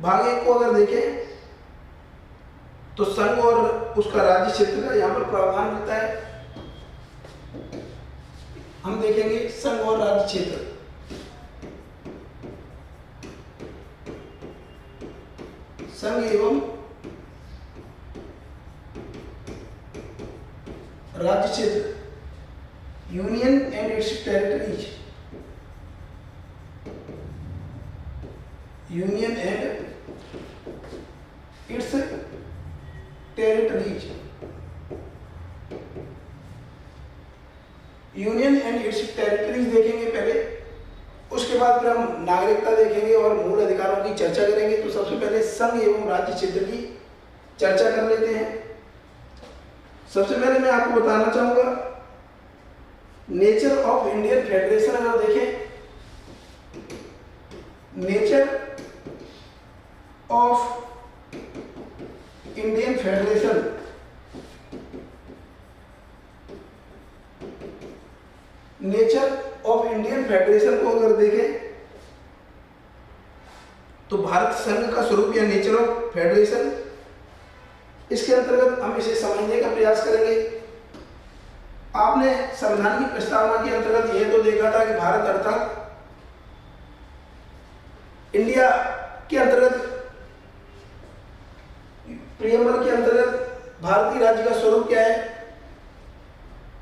भाग 1 को अगर देखें तो संघ और उसका राज्य क्षेत्र का यहाँ पर प्रावधान मिलता है। हम देखेंगे संघ और राज्य क्षेत्र। संघ एवं राज्य क्षेत्र, union and it's territories, union and it's territories, union and it's territories देखेंगे पहले, उसके बाद फिर हम नागरिकता देखेंगे और मूल अधिकारों की चर्चा करेंगे। तो सबसे पहले संघ एवं राज्य क्षेत्र की चर्चा कर लेते हैं। सबसे पहले मैं आपको बताना चाहूंगा नेचर ऑफ इंडियन फेडरेशन। अगर देखें nature of Indian federation, nature of Indian federation को अगर देखें तो भारत संघ का स्वरूप या नेचर ऑफ फेडरेशन, इसके अंतर्गत हम इसे समझने का प्रयास करेंगे। आपने संविधान की प्रस्तावना के अंतर्गत यह तो देखा था कि भारत अर्थात इंडिया के अंतर्गत, प्रियम्बल के अंतर्गत भारतीय राज्य का स्वरूप क्या है?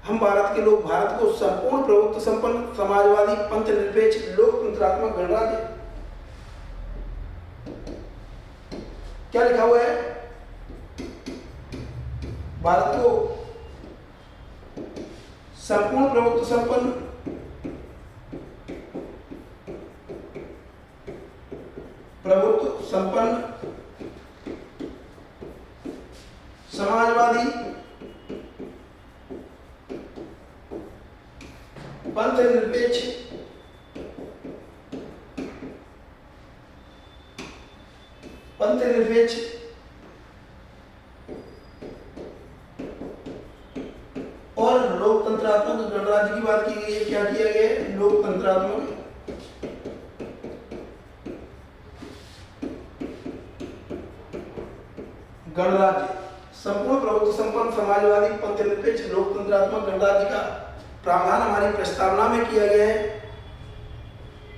हम भारत के लोग भारत को संपूर्ण प्रभुत्व संपन्न समाजवादी पंथ निरपेक्ष लोकतंत्रात्मक गणराज्य, क्या लिखा हुआ है? भारत को संपूर्ण प्रभुत्व संपन्न समाजवादी पंथ निरपेक्ष और लोकतंत्रात्मक गणराज्य की बात की गई है। क्या किया गया है? लोकतंत्रात्मक गणराज्य, संपूर्ण प्रभुत्व संपन्न समाजवादी पंथ निरपेक्ष लोकतंत्रात्मक गणराज्य का प्रावधान हमारी प्रस्तावना में किया गया है।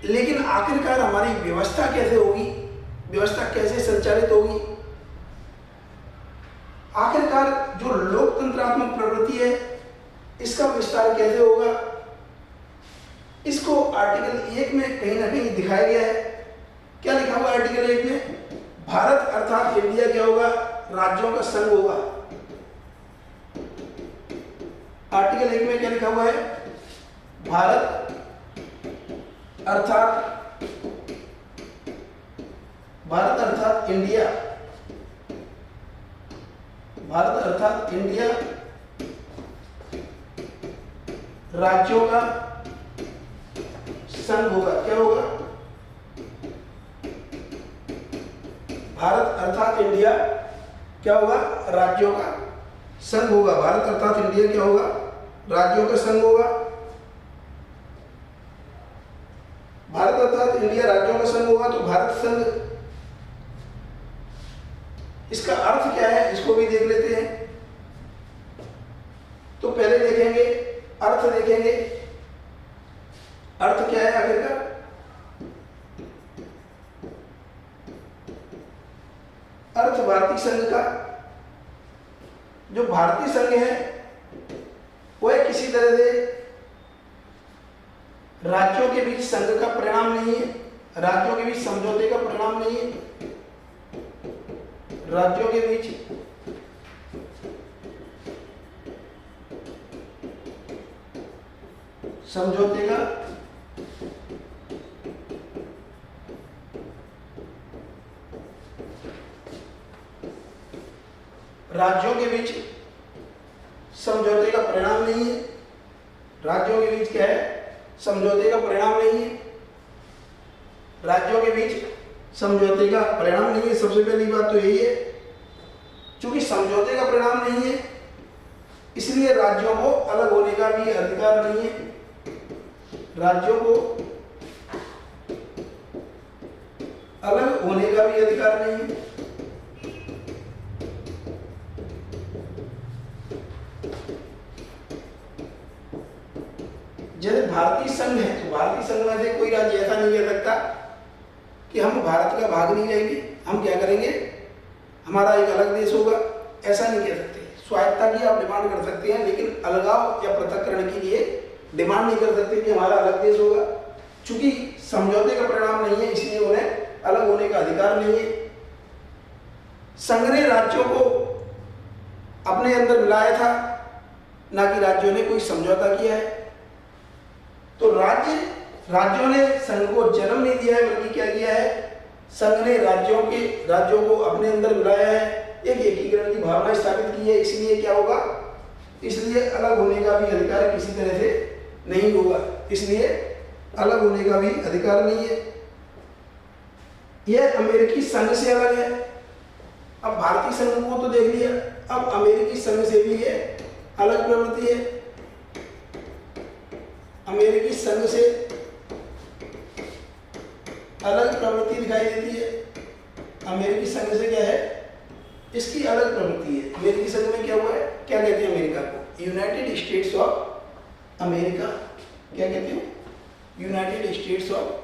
लेकिन आखिरकार हमारी व्यवस्था कैसे होगी, व्यवस्था कैसे संचालित होगी? आखिरकार जो लोकतंत्रात्मक प्रवृत्ति है इसका विस्तार कैसे होगा? इसको आर्टिकल 1 में कहीं ना कहीं दिखाया गया है। क्या लिखा हुआ है आर्टिकल 1 में? भारत अर्थात इंडिया क्या होगा? राज्यों का संघ होगा। आर्टिकल 1 में क्या लिखा हुआ है? भारत अर्थात इंडिया, भारत अर्थात इंडिया राज्यों का संघ होगा। क्या होगा? भारत अर्थात इंडिया क्या होगा? राज्यों का संघ होगा। भारत अर्थात इंडिया क्या होगा? राज्यों का संघ होगा। भारत अर्थात इंडिया राज्यों का संघ होगा। तो भारत संघ, इसका अर्थ क्या है इसको भी देख लेते हैं। तो पहले देखेंगे अर्थ, देखेंगे अर्थ क्या है आखिरकार? अर्थ भारतीय संघ का, जो भारतीय संघ है वह किसी तरह से राज्यों के बीच संघ का परिणाम नहीं है, राज्यों के बीच समझौते का परिणाम नहीं है। राज्यों के बीच समझौते का राज्यों के बीच समझौते का परिणाम नहीं है। राज्यों के बीच क्या है? समझौते का परिणाम नहीं है। राज्यों के बीच समझौते का परिणाम नहीं है। सबसे पहली बात तो यही है, क्योंकि समझौते का परिणाम नहीं है इसलिए राज्यों को अलग होने का भी अधिकार नहीं है। राज्यों को अलग होने का भी अधिकार नहीं है। जैसे भारतीय संघ है तो भारतीय संघ में से कोई राज्य ऐसा नहीं कह सकता कि हम भारत का भाग नहीं रहेंगे, हम क्या करेंगे, हमारा एक अलग देश होगा, ऐसा नहीं कह सकते। स्वायत्तता की आप डिमांड कर सकते हैं, लेकिन अलगाव या पृथक्करण के लिए डिमांड नहीं कर सकते कि हमारा अलग देश होगा। चूंकि समझौते का परिणाम नहीं है, इसलिए उन्हें अलग होने का अधिकार नहीं है। संघ ने राज्यों को अपने अंदर मिलाया था, ना कि राज्यों ने कोई समझौता किया है। तो राज्यों ने संघ को जन्म नहीं दिया है, बल्कि क्या किया है, संघ ने राज्यों को अपने अंदर मिलाया है, एक एकीकरण की भावना स्थापित की है। इसलिए क्या होगा, इसलिए अलग होने का भी अधिकार किसी तरह से नहीं होगा, इसलिए अलग होने का भी अधिकार नहीं है। यह अमेरिकी संघ से अलग है। अब भारतीय संघ को तो देख लिया, अब अमेरिकी संघ से भी ये अलग प्रवृत्ति है। अमेरिकी संघ से अलग प्रवृत्ति दिखाई देती है। अमेरिकी संघ से क्या है, इसकी अलग प्रवृत्ति है। अमेरिकी संघ में क्या हुआ है, क्या कहते हैं अमेरिका को, यूनाइटेड स्टेट्स ऑफ अमेरिका। क्या कहते हैं, यूनाइटेड स्टेट्स ऑफ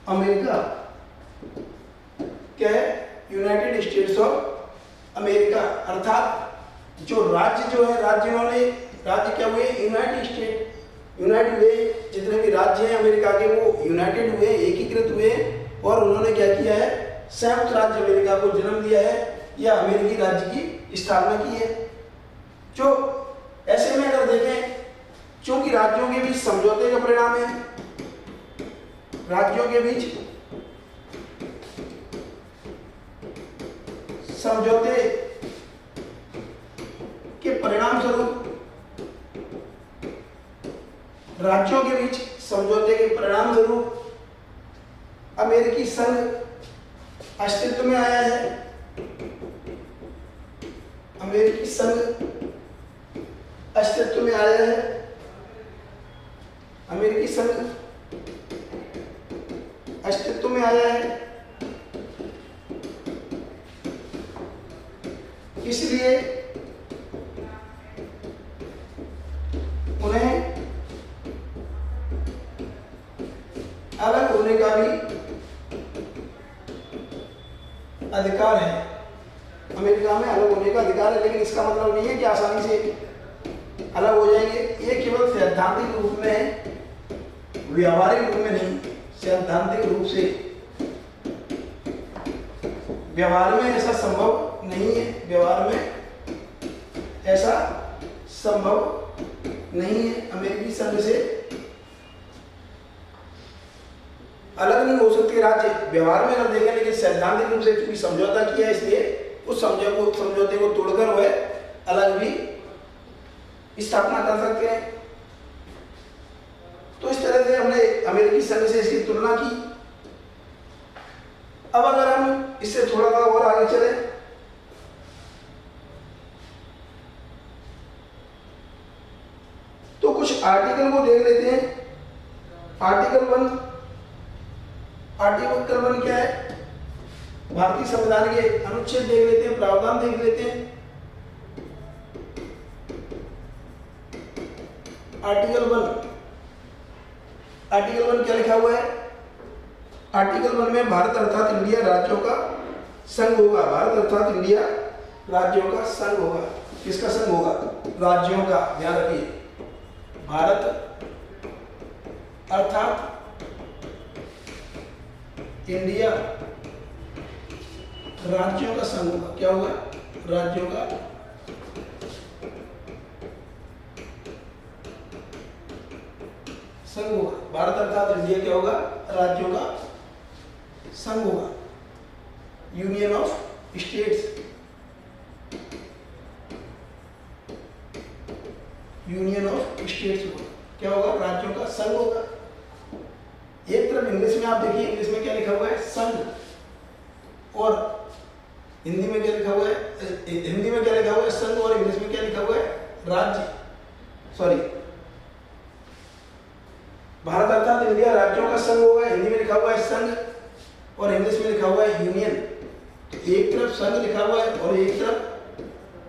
अमेरिका। क्या है, यूनाइटेड स्टेट्स ऑफ अमेरिका। अर्थात जो है राज्य क्या हुए, यूनाइट हुए। जितने भी राज्य हैं अमेरिका के वो यूनाइटेड हुए, एकीकृत हुए, और उन्होंने क्या किया है, संयुक्त राज्य अमेरिका को जन्म दिया है, या अमेरिकी राज्य की स्थापना की है। जो ऐसे में अगर देखें, क्योंकि राज्यों के बीच समझौते का परिणाम है, राज्यों के बीच समझौते के परिणाम स्वरूप अमेरिकी संघ अस्तित्व में आया है। अमेरिकी संघ अस्तित्व में आया है। अमेरिकी संघ अस्तित्व में आया है। इसलिए उन्हें अलग होने का भी अधिकार है। अमेरिका में अलग होने का अधिकार है, लेकिन इसका मतलब नहीं है कि आसानी से अलग हो जाएंगे। ये केवल सैद्धांतिक रूप में है, व्यावहारिक रूप में नहीं। सैद्धांतिक रूप से व्यवहार में ऐसा संभव नहीं है, व्यवहार में ऐसा संभव नहीं है। अमेरिकी संघ से अलग नहीं हो सकते राज्य, व्यवहार में अगर देखें, लेकिन सैद्धांतिक रूप से चूंकि समझौता किया है, इसलिए उस समझौते को तोड़कर वह अलग भी स्थापना कर सकते हैं। तो इस तरह से हमने अमेरिकी संघ से इसकी तुलना की। अब अगर हम इससे थोड़ा सा और आगे चले, तो कुछ आर्टिकल को देख लेते हैं। आर्टिकल 1 क्या है, भारतीय संविधान के अनुच्छेद देख लेते हैं, प्रावधान देख लेते हैं। आर्टिकल 1 क्या लिखा हुआ है, आर्टिकल 1 में भारत अर्थात इंडिया राज्यों का संघ होगा। भारत अर्थात इंडिया राज्यों का संघ होगा। किसका संघ होगा, राज्यों का। ध्यान रखिए, भारत अर्थात इंडिया राज्यों का संघ होगा। क्या होगा, राज्यों का संघ होगा। भारत अर्थात इंडिया क्या होगा, राज्यों का संघ होगा। Union of states, union of states होगा। क्या होगा, राज्यों का संघ होगा। एक तरफ इंग्लिश में आप देखिए, इंग्लिश में क्या लिखा हुआ है, संघ, और हिंदी में क्या लिखा हुआ है, हिंदी में क्या लिखा हुआ है संघ और इंग्लिश में क्या लिखा हुआ है राज्य, सॉरी भारत अर्थात इंडिया राज्यों का संघ होगा, हिंदी में लिखा हुआ है संघ और इंग्लिश में लिखा हुआ है यूनियन। तो एक तरफ संघ लिखा हुआ है और एक तरफ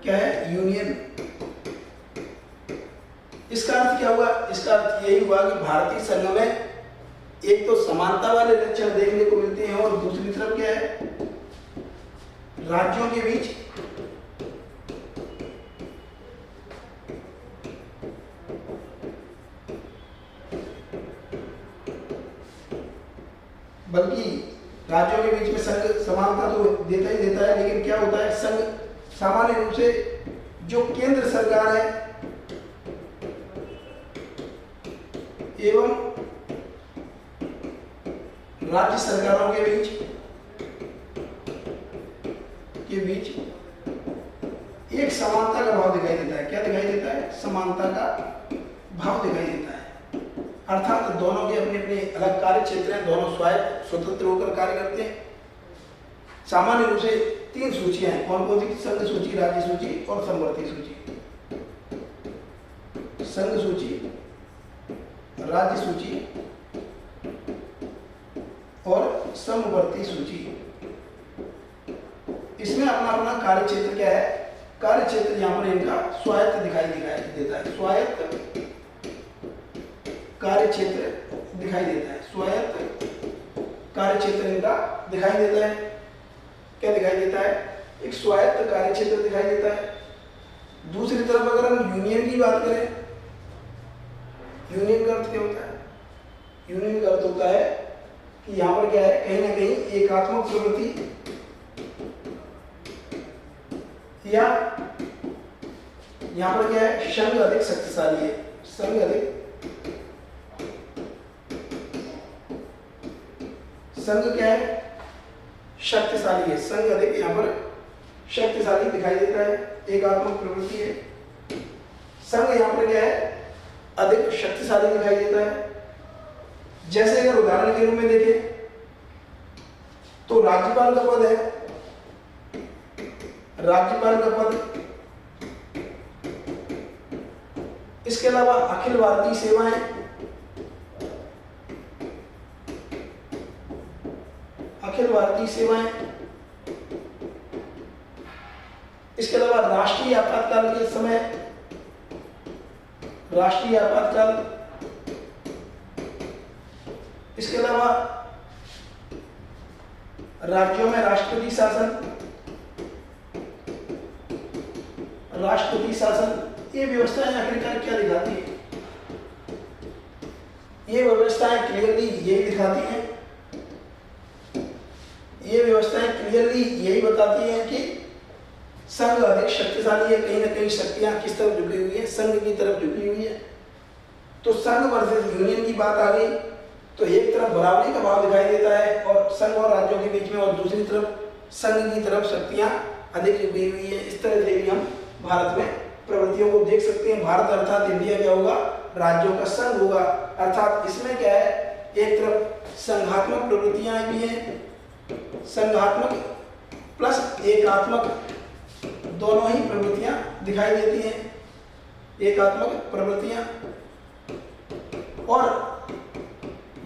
क्या है यूनियन। इसका अर्थ क्या हुआ, इसका अर्थ यही हुआ कि भारतीय संघ में एक तो समानता वाले लक्षण देखने को मिलते हैं और दूसरी तरफ क्या है राज्यों के बीच बल्कि राज्यों के बीच में संघ समानता तो देता ही देता है, लेकिन क्या होता है संघ सामान्य रूप से जो केंद्र सरकार है एवं राज्य सरकारों के बीच एक समानता का भाव दिखाई देता है। क्या दिखाई देता है, समानता का भाव दिखाई देता है। अर्थात दोनों के अपने अपने अलग कार्य क्षेत्र हैं, दोनों स्वायत्त स्वतंत्र होकर कार्य करते हैं। सामान्य रूप से 3 सूचियां हैं, कौन कौन सी, संघ सूची, राज्य सूची और समवर्ती सूची। संघ सूची, राज्य सूची और समवर्ती सूची। इसमें अपना अपना कार्य क्षेत्र क्या है, कार्य क्षेत्र यहां पर इनका स्वायत्त दिखाई देता है, स्वायत्त कार्य क्षेत्र दिखाई देता है, स्वायत्त कार्य क्षेत्र इनका दिखाई देता है। क्या दिखाई देता है, एक स्वायत्त कार्य क्षेत्र दिखाई देता है। दूसरी तरफ अगर हम यूनियन की बात करें, यूनियन का अर्थ क्या होता है, यूनियन का अर्थ होता है कि यहां पर क्या है, कहीं ना कहीं एकात्मक प्रवृत्ति या यहां पर क्या है, संघ अधिक शक्तिशाली है, संघ अधिक, संघ क्या है, शक्तिशाली है, संघ अधिक यहां पर शक्तिशाली दिखाई देता है, एकात्मक प्रवृत्ति है। संघ यहां पर क्या है, अधिक शक्तिशाली दिखाई देता है। जैसे अगर उदाहरण के रूप में देखें तो राज्यपाल का पद है, राज्यपाल का पद, इसके अलावा अखिल भारतीय सेवाएं, अखिल भारतीय सेवाएं, इसके अलावा राष्ट्रीय आपातकाल के समय, राष्ट्रीय आपातकाल, इसके अलावा राज्यों में राष्ट्रपति शासन, राष्ट्रपति शासन, ये व्यवस्थाएं आखिरकार क्या दिखाती है, ये व्यवस्थाएं क्लियरली यही दिखाती हैं, ये व्यवस्थाएं क्लियरली यही बताती हैं कि संघ अधिक शक्तिशाली है, कहीं ना कहीं शक्तियां किस तरफ झुकी हुई है, संघ की तरफ झुकी हुई है। तो संघ वर्सेस यूनियन की बात आ गई तो एक तरफ बराबरी का भाव दिखाई देता है और संघ और राज्यों के बीच में, और दूसरी तरफ संघ की तरफ शक्तियां अधिक झुकी हुई है। इस तरह से भी हम भारत में प्रवृत्तियों को देख सकते हैं। भारत अर्थात इंडिया क्या होगा, राज्यों का संघ होगा। अर्थात इसमें क्या है, एक तरफ संघात्मक प्रवृत्तियां भी हैं, संघात्मक प्लस एकात्मक दोनों ही प्रवृत्तियां दिखाई देती हैं, एकात्मक प्रवृत्तियां। और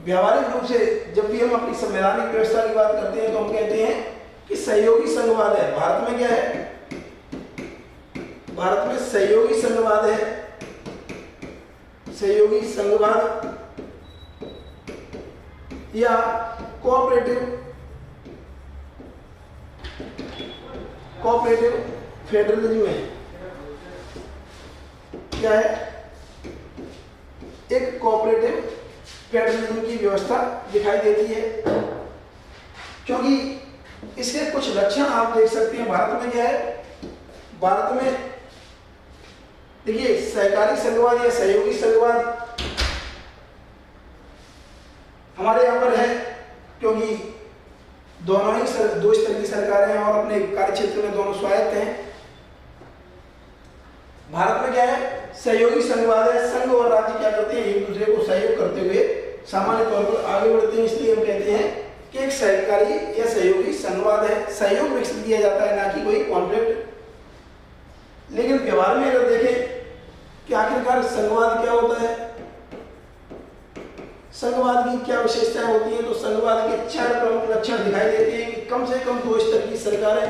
व्यावहारिक रूप से जब भी हम अपनी संवैधानिक व्यवस्था की बात करते हैं तो हम कहते हैं कि सहयोगी संघवाद है। भारत में क्या है, भारत में सहयोगी संघवाद है, सहयोगी संघवाद या कोऑपरेटिव फेडरलिज्म है। क्या है, एक कोऑपरेटिव फेडरलिज्म की व्यवस्था दिखाई देती है, क्योंकि इसके कुछ लक्षण आप देख सकते हैं। भारत में क्या है, भारत में देखिए सहकारी संघवाद या सहयोगी संघवाद हमारे यहाँ पर है, क्योंकि दोनों ही दो स्तर की सरकारें हैं और अपने कार्य क्षेत्र में दोनों स्वायत्त हैं। भारत में क्या है, सहयोगी संघवाद है। संघ और राज्य क्या करते हैं, एक दूसरे को सहयोग करते हुए सामान्य तौर पर आगे बढ़ते हैं। इसलिए हम कहते हैं कि एक सहकारी या सहयोगी संघवाद है। सहयोग विकसित किया जाता है, ना कि कोई कॉन्फ्लिक्ट लेकिन व्यवहार में अगर देखें कि आखिरकार संघवाद क्या होता है, संघवाद की क्या विशेषताएं होती हैं, तो संघवाद के 4 प्रमुख लक्षण दिखाई देते हैं कि कम से कम 2 स्तर की सरकारें,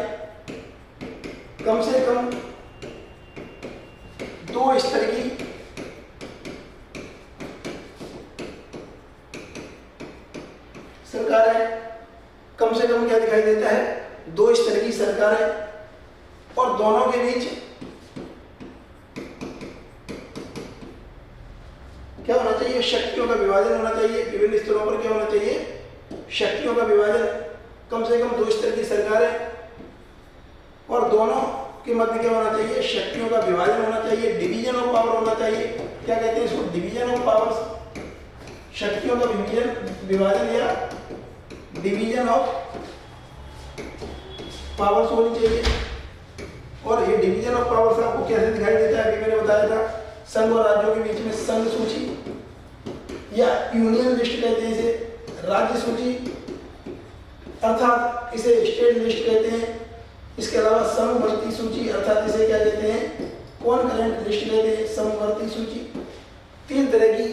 कम से कम 2 स्तर की सरकारें, कम से कम क्या दिखाई देता है, 2 स्तर की सरकारें, और दोनों के बीच क्या होना चाहिए, शक्तियों का विभाजन होना चाहिए। विभिन्न स्तरों पर क्या होना चाहिए, शक्तियों का विभाजन, कम से कम 2 स्तर की सरकारें और दोनों के मध्य क्या होना चाहिए, शक्तियों का विभाजन होना चाहिए, डिवीजन ऑफ पावर होना चाहिए। क्या कहते हैं इसको, डिवीजन ऑफ पावर्स, शक्तियों का विभाजन या डिवीजन ऑफ पावर्स होनी चाहिए। और ये डिवीजन ऑफ पावर्स आपको कैसे दिखाई देता है, अभी मैंने बताया था, संघ और राज्यों के बीच में संघ सूची या यूनियन लिस्ट कहते हैं इसे, राज्य सूची अर्थात इसे स्टेट लिस्ट कहते हैं। इसके अलावा समवर्ती सूची अर्थात इसे क्या कहते हैं, कॉनकरेंट लिस्ट कहते हैं, समवर्ती सूची। 3 तरह की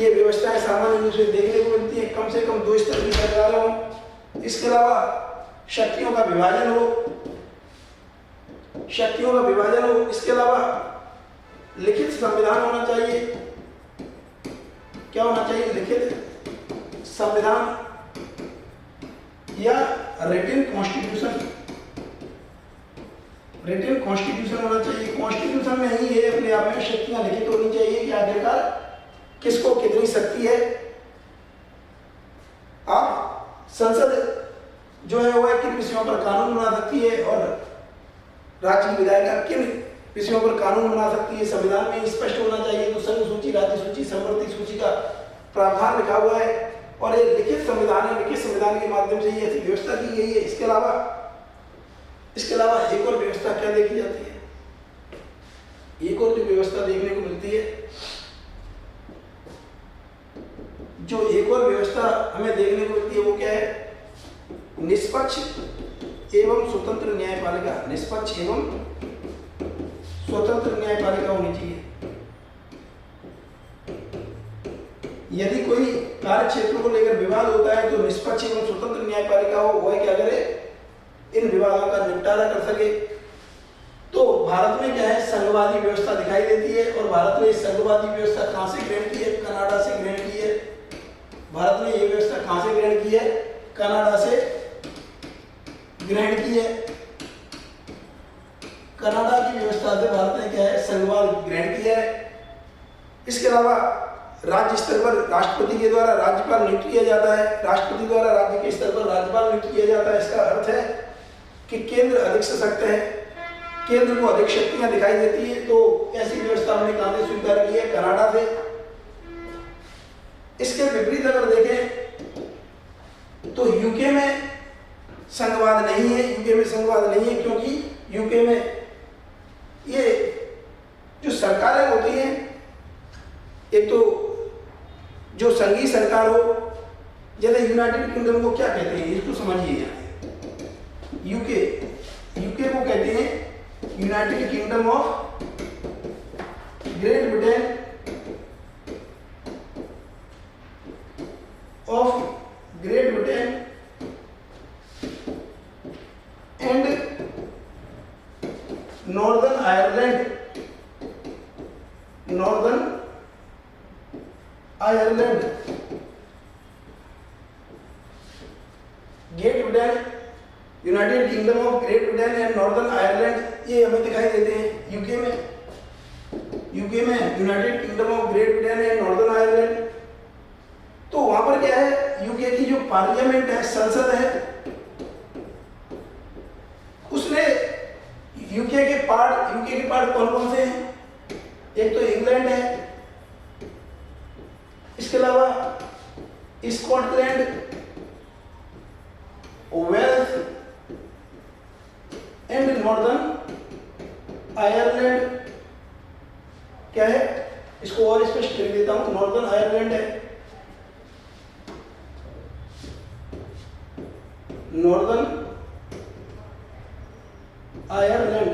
ये व्यवस्थाएं सामान्य रूप से देखने को मिलती है, कम से कम 2 स्तर की सरकार हो। इसके अलावा शक्तियों का विभाजन हो, शक्तियों का विभाजन हो। इसके अलावा लिखित संविधान होना चाहिए। क्या होना चाहिए, लिखित संविधान या रिटन कॉन्स्टिट्यूशन, रिटन कॉन्स्टिट्यूशन होना चाहिए। कॉन्स्टिट्यूशन में ही है अपने आप में शक्तियां लिखित होनी चाहिए कि आखिरकार किसको कितनी शक्ति है। आप संसद जो है वो किन विषयों पर कानून बना सकती है और राज्य की विधायिका किन विषयों पर कानून बना सकती है, संविधान में स्पष्ट होना चाहिए। तो संघ सूची, राज्य सूची, समवर्ती सूची का प्रावधान लिखा हुआ है और ये लिखित संविधान है, लिखित संविधान के माध्यम से ये ऐसी व्यवस्था की गई है। इसके अलावा एक और व्यवस्था क्या देखी जाती है, एक और जो व्यवस्था देखने को मिलती है, जो एक और व्यवस्था हमें देखने को मिलती है वो क्या है, निष्पक्ष एवं स्वतंत्र न्यायपालिका। निष्पक्ष एवं स्वतंत्र न्यायपालिका होनी चाहिए। यदि कोई कार्य क्षेत्र को लेकर विवाद होता है तो निष्पक्ष एवं स्वतंत्र न्यायपालिका हो, वह क्या करे, इन विवादों का निपटारा कर सके। तो भारत में क्या है, संघवादी व्यवस्था दिखाई देती है और भारत ने इस संघवादी व्यवस्था कहां से ग्रहण की है, कनाडा से ग्रहण की है। भारत ने यह व्यवस्था कहां से ग्रहण की है, कनाडा से ग्रहण की है। कनाडा की व्यवस्था से भारत ने क्या है, संघवाद ग्रहण किया है। इसके अलावा राज्य स्तर पर राष्ट्रपति के द्वारा राज्यपाल नियुक्त किया जाता है, राष्ट्रपति द्वारा राज्य के स्तर पर राज्यपाल नियुक्त किया जाता है। इसका अर्थ है कि केंद्र अधिक सशक्त है, केंद्र को अधिक शक्तियां दिखाई देती है। तो ऐसी व्यवस्था हमने कहां से स्वीकार की है, कनाडा से। इसके विपरीत अगर देखें तो यूके में संघवाद नहीं है, यूके में संघवाद नहीं है क्योंकि यूके में ये जो सरकारें होती हैं, एक तो जो संघीय सरकार हो, जैसे यूनाइटेड किंगडम को क्या कहते हैं, इसको समझिए। यूके को कहते हैं United kingdom of great Britain and Northern Ireland, great Britain, United kingdom of great Britain and Northern Ireland, ये हमें दिखाई देते हैं यूके में United kingdom of great Britain and Northern Ireland. तो वहां पर क्या है, यूके की जो पार्लियामेंट है, संसद है, उसने यूके के पार्ट कौन कौन से हैं, एक तो इंग्लैंड है, इसके अलावा Scotland, Wales and Northern Ireland. क्या है, इसको और स्पष्ट कर देता हूं, नॉर्दर्न आयरलैंड है, नॉर्दर्न आयरलैंड।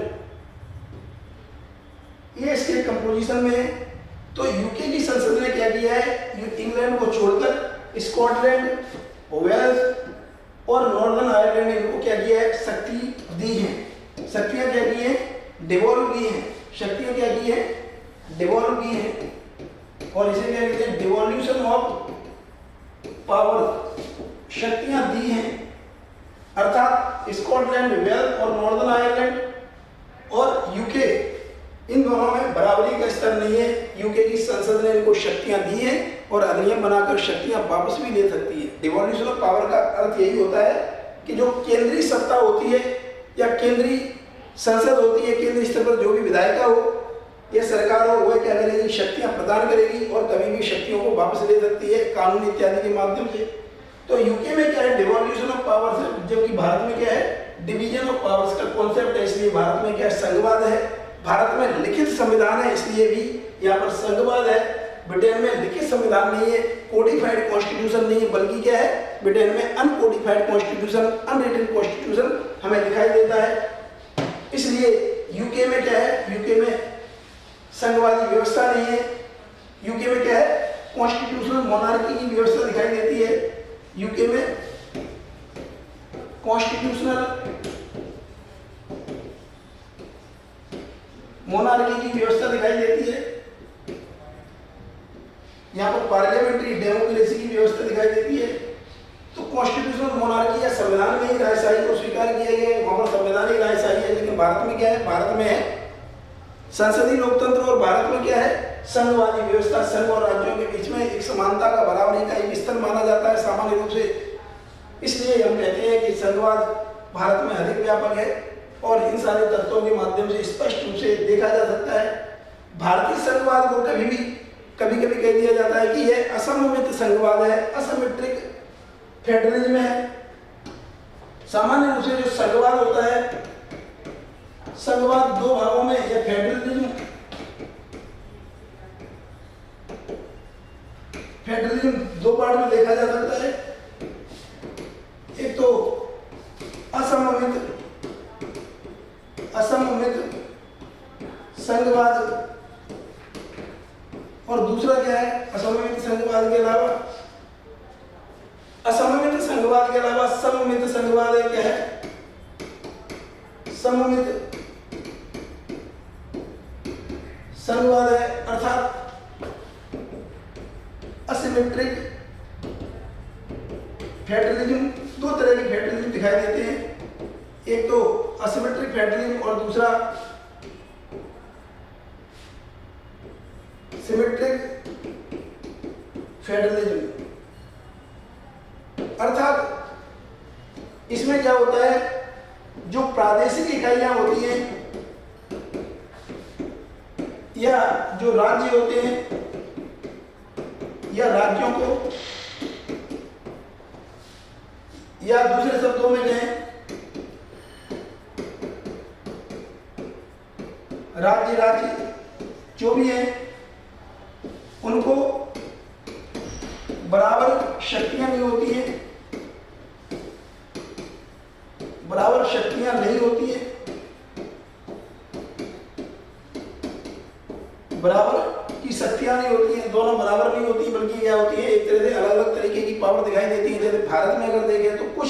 ये इसके कंपोजिशन में है। तो यूके की संसद ने क्या किया है, इंग्लैंड को छोड़कर स्कॉटलैंड, वेल्स और नॉर्दर्न आयरलैंड इनको क्या किया है, शक्ति दी है। शक्तियां क्या की है, डिवॉल्व की है। शक्तियां क्या की है, डिवॉल्व की है। और इसे क्या कहते हैं, डिवॉल्यूशन ऑफ पावर। शक्तियां दी हैं, अर्थात स्कॉटलैंड, वेल्स और नॉर्दर्न आयरलैंड और यूके, इन दोनों में बराबरी का स्तर नहीं है। यूके की संसद ने इनको शक्तियां दी हैं और अधिनियम बनाकर शक्तियां वापस भी ले सकती है। डिवॉल्यूशन ऑफ पावर का अर्थ यही होता है कि जो केंद्रीय सत्ता होती है या केंद्रीय संसद होती है, केंद्रीय स्तर पर जो भी विधायिका हो या सरकार हो, वह क्या करेगी, शक्तियां प्रदान करेगी और कभी भी शक्तियों को वापस ले सकती है कानून इत्यादि के माध्यम से। तो यूके में क्या है, डिवॉल्यूशन ऑफ पावर्स है, जबकि भारत में क्या है, डिवीजन ऑफ पावर्स का कॉन्सेप्ट है। इसलिए भारत में क्या है, संघवाद है। भारत में लिखित संविधान है, इसलिए भी यहाँ पर संघवाद है। ब्रिटेन में लिखित संविधान नहीं है, कोडिफाइड कॉन्स्टिट्यूशन नहीं है, बल्कि क्या है, ब्रिटेन में अनकोडिफाइड कॉन्स्टिट्यूशन, अनरिटन कॉन्स्टिट्यूशन हमें दिखाई देता है। इसलिए यूके में क्या है, यूके में संघवादी व्यवस्था नहीं है। यूके में क्या है, कॉन्स्टिट्यूशनल मोनार्की की व्यवस्था दिखाई देती है। यूके में कॉन्स्टिट्यूशनल मोनार्की की व्यवस्था दिखाई देती है। यहाँ पर पार्लियामेंट्री डेमोक्रेसी की व्यवस्था दिखाई देती है। तो कॉन्स्टिट्यूशनल मोनार्की या संविधान में ही राजशाही को स्वीकार किया गया है, वहां पर संवैधानिक राजशाही है। लेकिन भारत में क्या है, भारत में है संसदीय लोकतंत्र और भारत में क्या है, संघवादी व्यवस्था। संघ और राज्यों के बीच में एक समानता का, बराबरी का एक स्तर माना जाता है सामान्य रूप से। इसलिए हम कहते हैं कि संघवाद भारत में अधिक व्यापक है और इन सारे तत्वों के माध्यम से स्पष्ट रूप से देखा जा सकता है। भारतीय संघवाद को कभी कभी कह दिया जाता है कि यह असममित संघवाद है, असिमेट्रिक फेडरलिज्म है। सामान्य रूप से जो संघवाद होता है, संघवाद दो भागों में, या फेडरलिज्म दो पार्ट में देखा जा सकता है। एक तो असममित संघवाद और दूसरा क्या है, असममित संघवाद के अलावा सममित संघवाद है। क्या है, सममित संघवाद है, अर्थात असिमेट्रिक फेडरलिज्म। दो तरह के फेडरलिज्म दिखाई देते हैं, एक तो असिमेट्रिक फेडरलिज्म और दूसरा सिमेट्रिक फेडरलिज्म। अर्थात इसमें क्या होता है, जो प्रादेशिक इकाइयां होती हैं या जो राज्य होते हैं, या राज्यों को, या दूसरे शब्दों में कहें, राज्य जो भी हैं, उनको बराबर शक्तियां नहीं होती हैं, बराबर शक्तियां नहीं होती हैं, बराबर की शक्तियां नहीं होती हैं, दोनों बराबर नहीं होती, बल्कि क्या होती है, एक तरह से अलग अलग तरीके की पावर दिखाई देती है। जैसे भारत में अगर देखें तो कुछ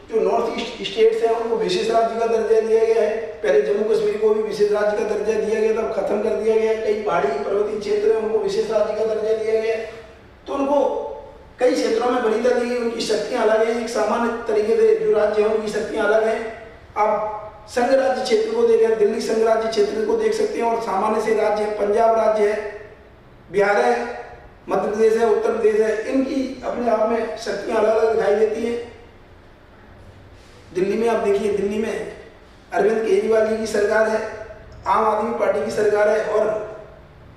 जो नॉर्थ ईस्ट स्टेट्स हैं उनको विशेष राज्य का दर्जा दिया गया है। पहले जम्मू कश्मीर को भी विशेष राज्य का दर्जा दिया गया था, खत्म कर दिया गया है। कई पहाड़ी पर्वतीय क्षेत्र हैं, उनको विशेष राज्य का दर्जा दिया गया है। तो उनको कई क्षेत्रों में वरीयता दी गई, उनकी शक्तियां अलग हैं। एक सामान्य तरीके से जो राज्य है उनकी शक्तियां अलग हैं। आप संघ राज्य क्षेत्र को देखें, दिल्ली संघ राज्य क्षेत्र को देख सकते हैं, और सामान्य से राज्य है, पंजाब राज्य है, बिहार है, मध्य प्रदेश है, उत्तर प्रदेश है, इनकी अपने आप में शक्तियां अलग अलग दिखाई देती हैं। दिल्ली में आप देखिए, दिल्ली में अरविंद केजरीवाल जी की सरकार है, आम आदमी पार्टी की सरकार है, और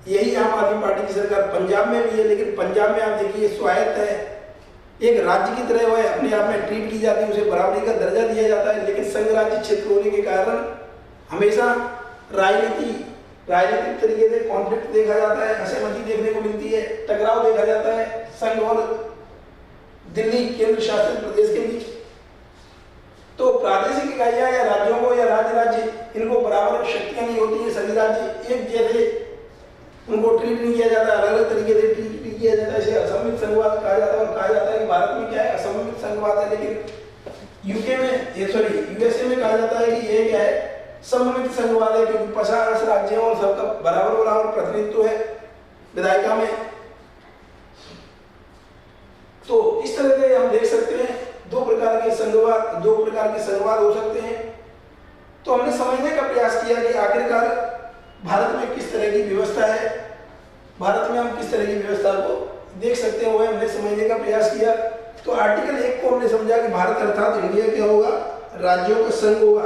यही आम आदमी पार्टी की सरकार पंजाब में भी है। लेकिन पंजाब में आप देखिए स्वायत्त है, एक राज्य की तरह वह अपने आप में ट्रीट की जाती है, उसे बराबरी का दर्जा दिया जाता है। लेकिन संघ राज्य क्षेत्र होने के कारण हमेशा राजनीतिक तरीके से कॉन्फ्लिक्ट देखा जाता है, असहमति देखने को मिलती है, टकराव देखा जाता है संघ और दिल्ली केंद्र शासित प्रदेश के बीच। तो प्रादेशिक इकाइयां या राज्यों को या राज्य इनको बराबर शक्तियां नहीं होती है। सभी राज्य एक जैसे उनको ट्रीट नहीं किया जाता, अलग अलग तरीके से ट्रीट किया जाता है, इसे असममित संघवाद कहा जाता है। और कहा जाता है कि भारत में क्या है, असममित संघवाद है, लेकिन यूके में यूएसए में कहा जाता है कि ये क्या है, सममित संघवाद है, क्योंकि 50 राज्य हैं और सबका बराबर बराबर प्रतिनिधित्व है विधायिका में। तो इस तरह से हम देख सकते हैं दो प्रकार के संघवाद हो सकते हैं। तो हमने समझने का प्रयास किया कि आखिरकार भारत में किस तरह की व्यवस्था है, भारत में हम किस तरह की व्यवस्था को देख सकते हैं, वो हमने समझने का प्रयास किया। तो आर्टिकल 1 को हमने समझा कि भारत अर्थात इंडिया क्या होगा, राज्यों का संघ होगा।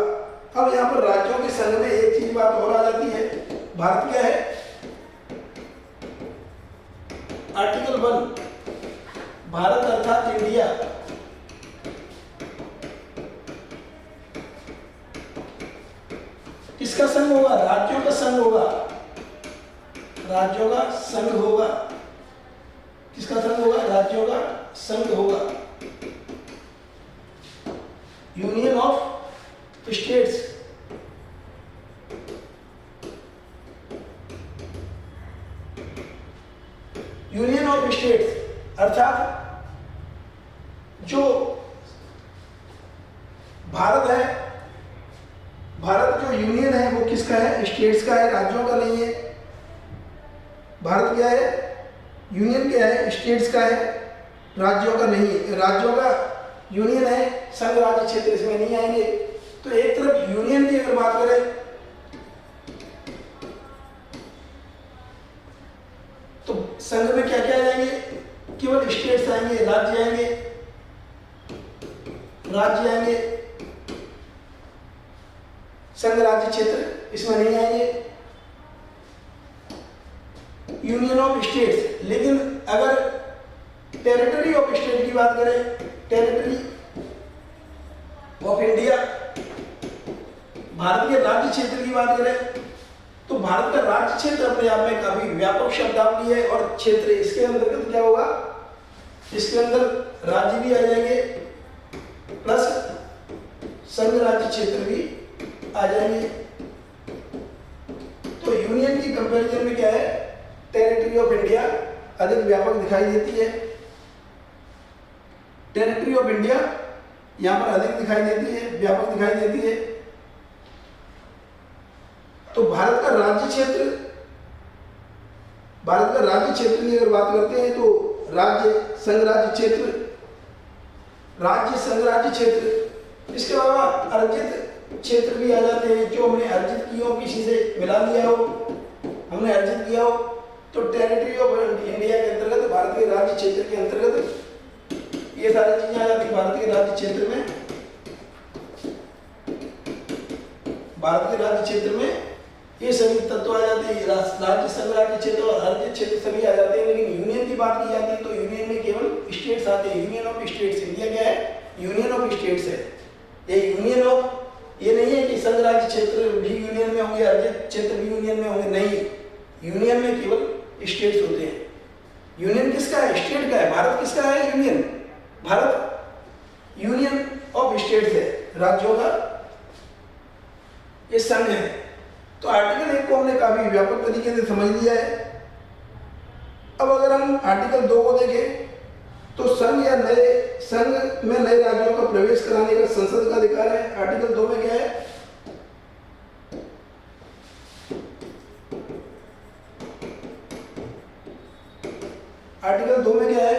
अब यहाँ पर राज्यों के संघ में एक चीज बात और आ जाती है, भारत क्या है, आर्टिकल 1, भारत अर्थात इंडिया किसका संघ होगा, राज्यों का संघ होगा, राज्यों का संघ होगा। किसका संघ होगा, राज्यों का संघ होगा, union of states. Union of states अर्थात जो भारत है, भारत जो यूनियन है वो किसका है, स्टेट्स का है, राज्यों का नहीं है। भारत क्या है, यूनियन क्या है, स्टेट्स का है, राज्यों का नहीं है। राज्यों का यूनियन है, संघ राज्य क्षेत्र इसमें नहीं आएंगे। तो एक तरफ यूनियन की अगर बात करें तो संघ में क्या क्या आएंगे, केवल स्टेट्स आएंगे, राज्य आएंगे, संघ राज्य क्षेत्र इसमें नहीं आएंगे, यूनियन ऑफ स्टेट्स। लेकिन अगर टेरिटरी ऑफ स्टेट की बात करें, टेरिटरी ऑफ इंडिया, भारत के राज्य क्षेत्र की बात करें, तो भारत का राज्य क्षेत्र अपने आप में काफी व्यापक शब्दावली है। और क्षेत्र, इसके अंतर्गत क्या होगा, इसके अंदर राज्य भी आ जाएंगे प्लस संघ राज्य क्षेत्र भी आ जाएंगे। तो यूनियन की कंपैरिजन में क्या है, टेरिटरी ऑफ इंडिया अधिक व्यापक दिखाई देती है। टेरिटरी ऑफ इंडिया यहां पर अधिक दिखाई देती है, व्यापक दिखाई देती है। तो भारत का राज्य क्षेत्र की अगर बात करते हैं तो राज्य संघ राज्य क्षेत्र, राज्य संघ राज्य क्षेत्र, इसके अलावा अर्जित क्षेत्र भी आ जाते हैं, जो हमने अर्जित किया हो, किसी से मिला लिया हो, हमने अर्जित किया हो, तो टेरिटरी ऑफ इंडिया के अंतर्गत, भारत के राज्य क्षेत्र के अंतर्गत ये सारी चीजें आ जाती है। भारत के राज्य क्षेत्र में, भारत के राज्य क्षेत्र में ये सभी तत्व आ जाते हैं, राज्य संघ राज्य क्षेत्र और अर्जित क्षेत्र सभी आ जाते हैं। लेकिन यूनियन की बात की जाती है तो यूनियन में केवल स्टेट्स आते हैं, यूनियन ऑफ स्टेट्स। इंडिया क्या है, यूनियन ऑफ स्टेट्स है। ये यूनियन ऑफ, ये नहीं है कि संघ राज्य क्षेत्र भी यूनियन में होंगे, अर्जित क्षेत्र भी यूनियन में होंगे, नहीं, यूनियन में केवल स्टेट्स होते हैं। यूनियन किसका है, स्टेट का है। भारत किसका है, union, Bharat union of states है, राज्यों का ये संघ है। तो आर्टिकल 1 को हमने काफी व्यापक तरीके से समझ लिया है। अब अगर हम आर्टिकल 2 को देखें तो संघ या नए संघ में नए राज्यों का प्रवेश कराने का संसद का अधिकार है। आर्टिकल 2 में क्या है, आर्टिकल 2 में क्या है,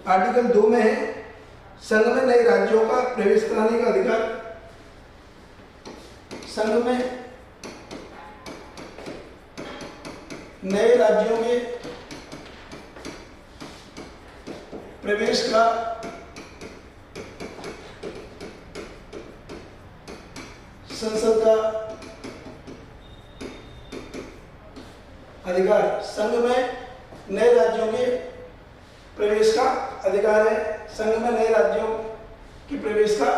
आर्टिकल 2 में है संघ में नए राज्यों का प्रवेश कराने का अधिकार। संघ में नए राज्यों के प्रवेश का संसद का अधिकार। संघ में नए राज्यों के प्रवेश का अधिकार है, संघ में नए राज्यों के प्रवेश का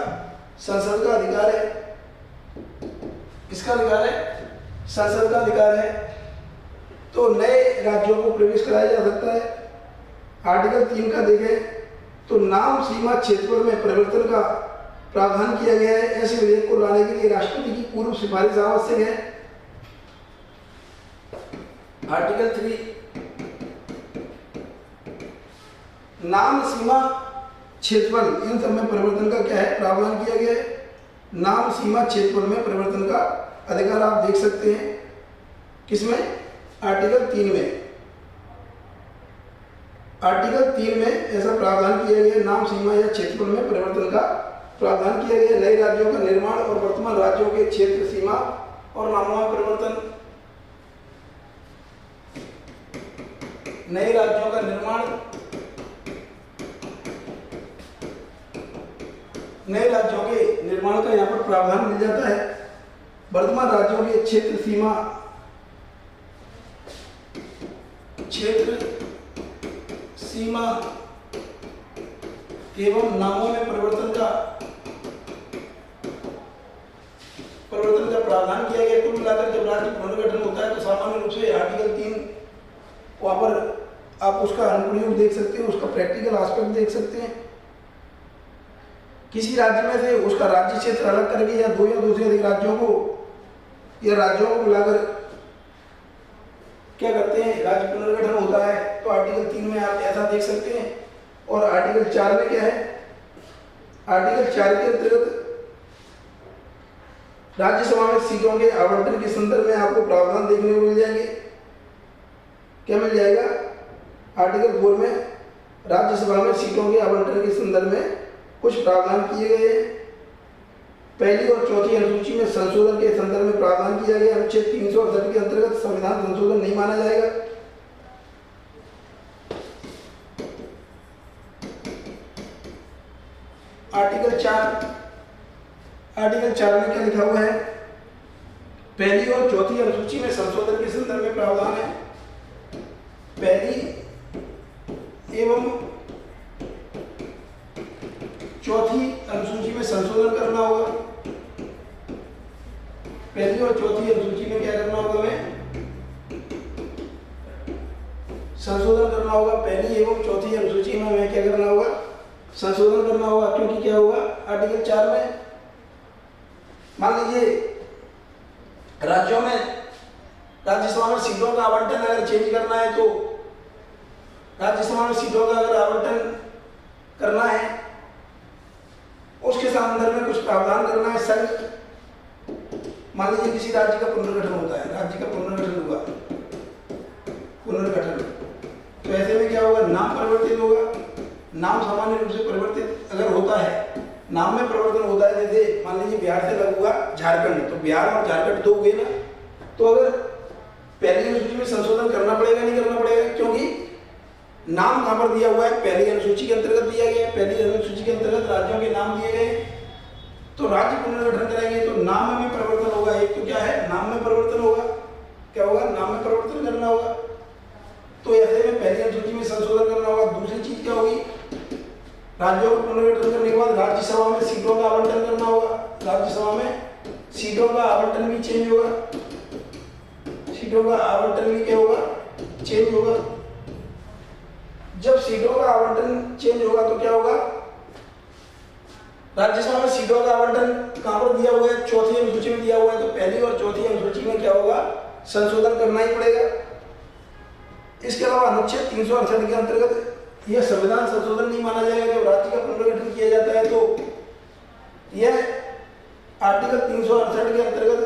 संसद का अधिकार है। किसका अधिकार है, संसद का अधिकार है। तो नए राज्यों को प्रवेश कराया जा सकता है। आर्टिकल 3 का देखें तो नाम सीमा क्षेत्र में परिवर्तन का प्रावधान किया गया है। ऐसे विधेयक को लाने के लिए राष्ट्रपति की पूर्व सिफारिश आवश्यक है। आर्टिकल 3 नाम, सीमा, क्षेत्रफल इन सब में परिवर्तन का क्या है, प्रावधान किया गया है। नाम, सीमा, क्षेत्रफल में परिवर्तन का अधिकार आप देख सकते हैं किसमें, आर्टिकल 3 में। आर्टिकल 3 में ऐसा प्रावधान किया गया है, नाम, सीमा या क्षेत्रफल में परिवर्तन का प्रावधान किया गया है। नए राज्यों का निर्माण और वर्तमान राज्यों के क्षेत्र, सीमा और नामों में परिवर्तन। नए राज्यों का निर्माण, नए राज्यों के निर्माण का यहाँ पर प्रावधान मिल जाता है। वर्तमान राज्यों के क्षेत्र, सीमा, एवं नामों में परिवर्तन का प्रावधान किया गया। कुल मिलाकर जब राज्य पुनर्गठन होता है तो सामान्य रूप से आर्टिकल 3 वहां पर आप उसका अनुप्रयोग देख सकते हैं, उसका प्रैक्टिकल एस्पेक्ट देख सकते हैं। किसी राज्य में से उसका राज्य क्षेत्र अलग करके या दो से अधिक राज्यों को या राज्यों को मिलाकर क्या करते हैं, राज्य पुनर्गठन होता है। तो आर्टिकल 3 में आप ऐसा देख सकते हैं। और आर्टिकल 4 में क्या है, आर्टिकल 4 के अंतर्गत राज्यसभा में सीटों के आवंटन के संदर्भ में आपको प्रावधान देखने को मिल जाएंगे। क्या मिल जाएगा, आर्टिकल 4 में राज्यसभा में सीटों के आवंटन के संदर्भ में कुछ प्रावधान किए गए हैं। पहली और चौथी अनुसूची में संशोधन के संदर्भ में प्रावधान किया गया। अनुच्छेद 368 के अंतर्गत संविधान संशोधन नहीं माना जाएगा। आर्टिकल 4 में क्या लिखा हुआ है, पहली और चौथी अनुसूची में संशोधन के संदर्भ में प्रावधान है। पहली एवं चौथी अनुसूची में संशोधन करना होगा। पहली और चौथी अनुसूची में क्या करना होगा, हमें संशोधन करना होगा। पहली एवं चौथी अनुसूची में हमें क्या करना होगा, संशोधन करना होगा। क्योंकि क्या होगा, आर्टिकल 4 में मान लीजिए राज्यों में राज्यसभा में सीटों का आवंटन अगर चेंज करना है तो राज्यसभा में सीटों का अगर आवंटन करना है, उसके संदर्भ में कुछ प्रावधान करना है। संघ, मान लीजिए किसी राज्य का पुनर्गठन होता है, राज्य का पुनर्गठन हुआ, पुनर्गठन, तो ऐसे में क्या होगा, नाम परिवर्तित होगा। नाम सामान्य रूप से परिवर्तित अगर होता है, नाम में परिवर्तन होता है, जैसे मान लीजिए बिहार से अलग हुआ झारखंड, तो बिहार और झारखंड दो हुए ना, तो अगर पहली अनुसूची में संशोधन करना पड़ेगा, नहीं करना पड़ेगा, क्योंकि नाम कहां पर दिया हुआ है, पहली अनुसूची के अंतर्गत दिया गया है। पहली अनुसूची के अंतर्गत राज्यों के नाम दिए गए, तो राज्य पुनर्गठन करेंगे तो नाम में परिवर्तन होगा। एक तो क्या है, नाम में परिवर्तन होगा, क्या होगा, नाम में परिवर्तन करना होगा। तो ऐसे में पहली अनुसूची में संशोधन करना होगा। दूसरी चीज क्या होगी, राज्यों को पुनर्गठन करने के बाद राज्यसभा में सीटों का आवंटन करना होगा। राज्यसभा में सीटों का आवंटन भी चेंज होगा, सीटों का आवंटन भी क्या होगा, चेंज होगा। जब सीटों का आवंटन चेंज होगा तो क्या होगा, राज्यसभा में सीटों का आवंटन कहां पर दिया हुआ है, चौथी अनुसूची में दिया हुआ है, तो पहली और चौथी अनुसूची में क्या होगा, संशोधन करना ही पड़ेगा। इसके अलावा अनुच्छेद 368 के अंतर्गत यह संविधान संशोधन नहीं माना जाएगा। जब राज्य का पुनर्गठन किया जाता है तो यह आर्टिकल 368 के अंतर्गत,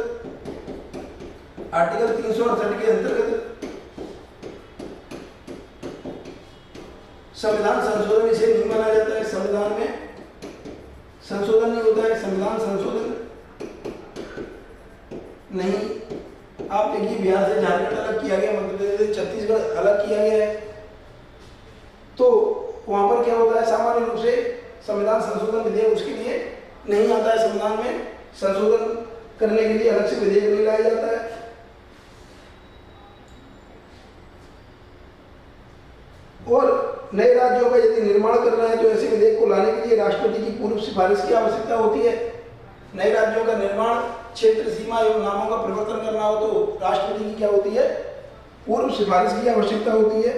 आर्टिकल 368 के अंतर्गत संविधान संशोधन इसे नहीं माना जाता है। संविधान में संशोधन नहीं होता है, संविधान संशोधन नहीं। आप देखिए बिहार से झारखंड अलग किया गया, मध्य प्रदेश से छत्तीसगढ़ अलग किया गया है, तो वहां पर क्या होता है, सामान्य रूप से संविधान संशोधन विधेयक उसके लिए नहीं आता है। संविधान में संशोधन करने के लिए अलग से विधेयक नहीं लाया जाता है। और नए राज्यों का यदि निर्माण करना है तो ऐसे विधेयक को लाने के लिए राष्ट्रपति की पूर्व सिफारिश की आवश्यकता होती है। नए राज्यों का निर्माण, क्षेत्र, सीमा एवं नामों का परिवर्तन करना हो तो राष्ट्रपति की क्या होती है, पूर्व सिफारिश की आवश्यकता होती है।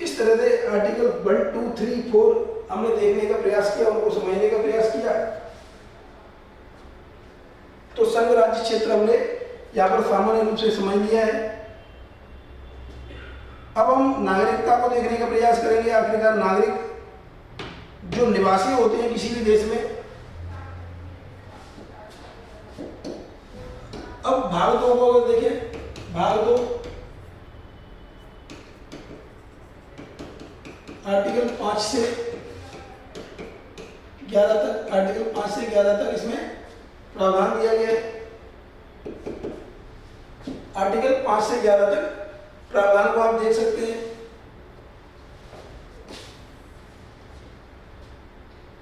इस तरह से आर्टिकल 1, 2, 3, 4 हमने देखने का प्रयास किया, उनको समझने का प्रयास किया। तो संघ राज्य क्षेत्र हमने यहाँ पर सामान्य रूप से समझ लिया है। नागरिकता को देखने का प्रयास करेंगे। आखिरकार नागरिक जो निवासी होते हैं किसी भी देश में, अब भाग 2 को अगर देखें, भाग 2 आर्टिकल 5 से 11 तक, आर्टिकल 5 से 11 तक इसमें प्रावधान दिया गया है। आर्टिकल 5 से 11 तक प्रावधान को आप देख सकते हैं।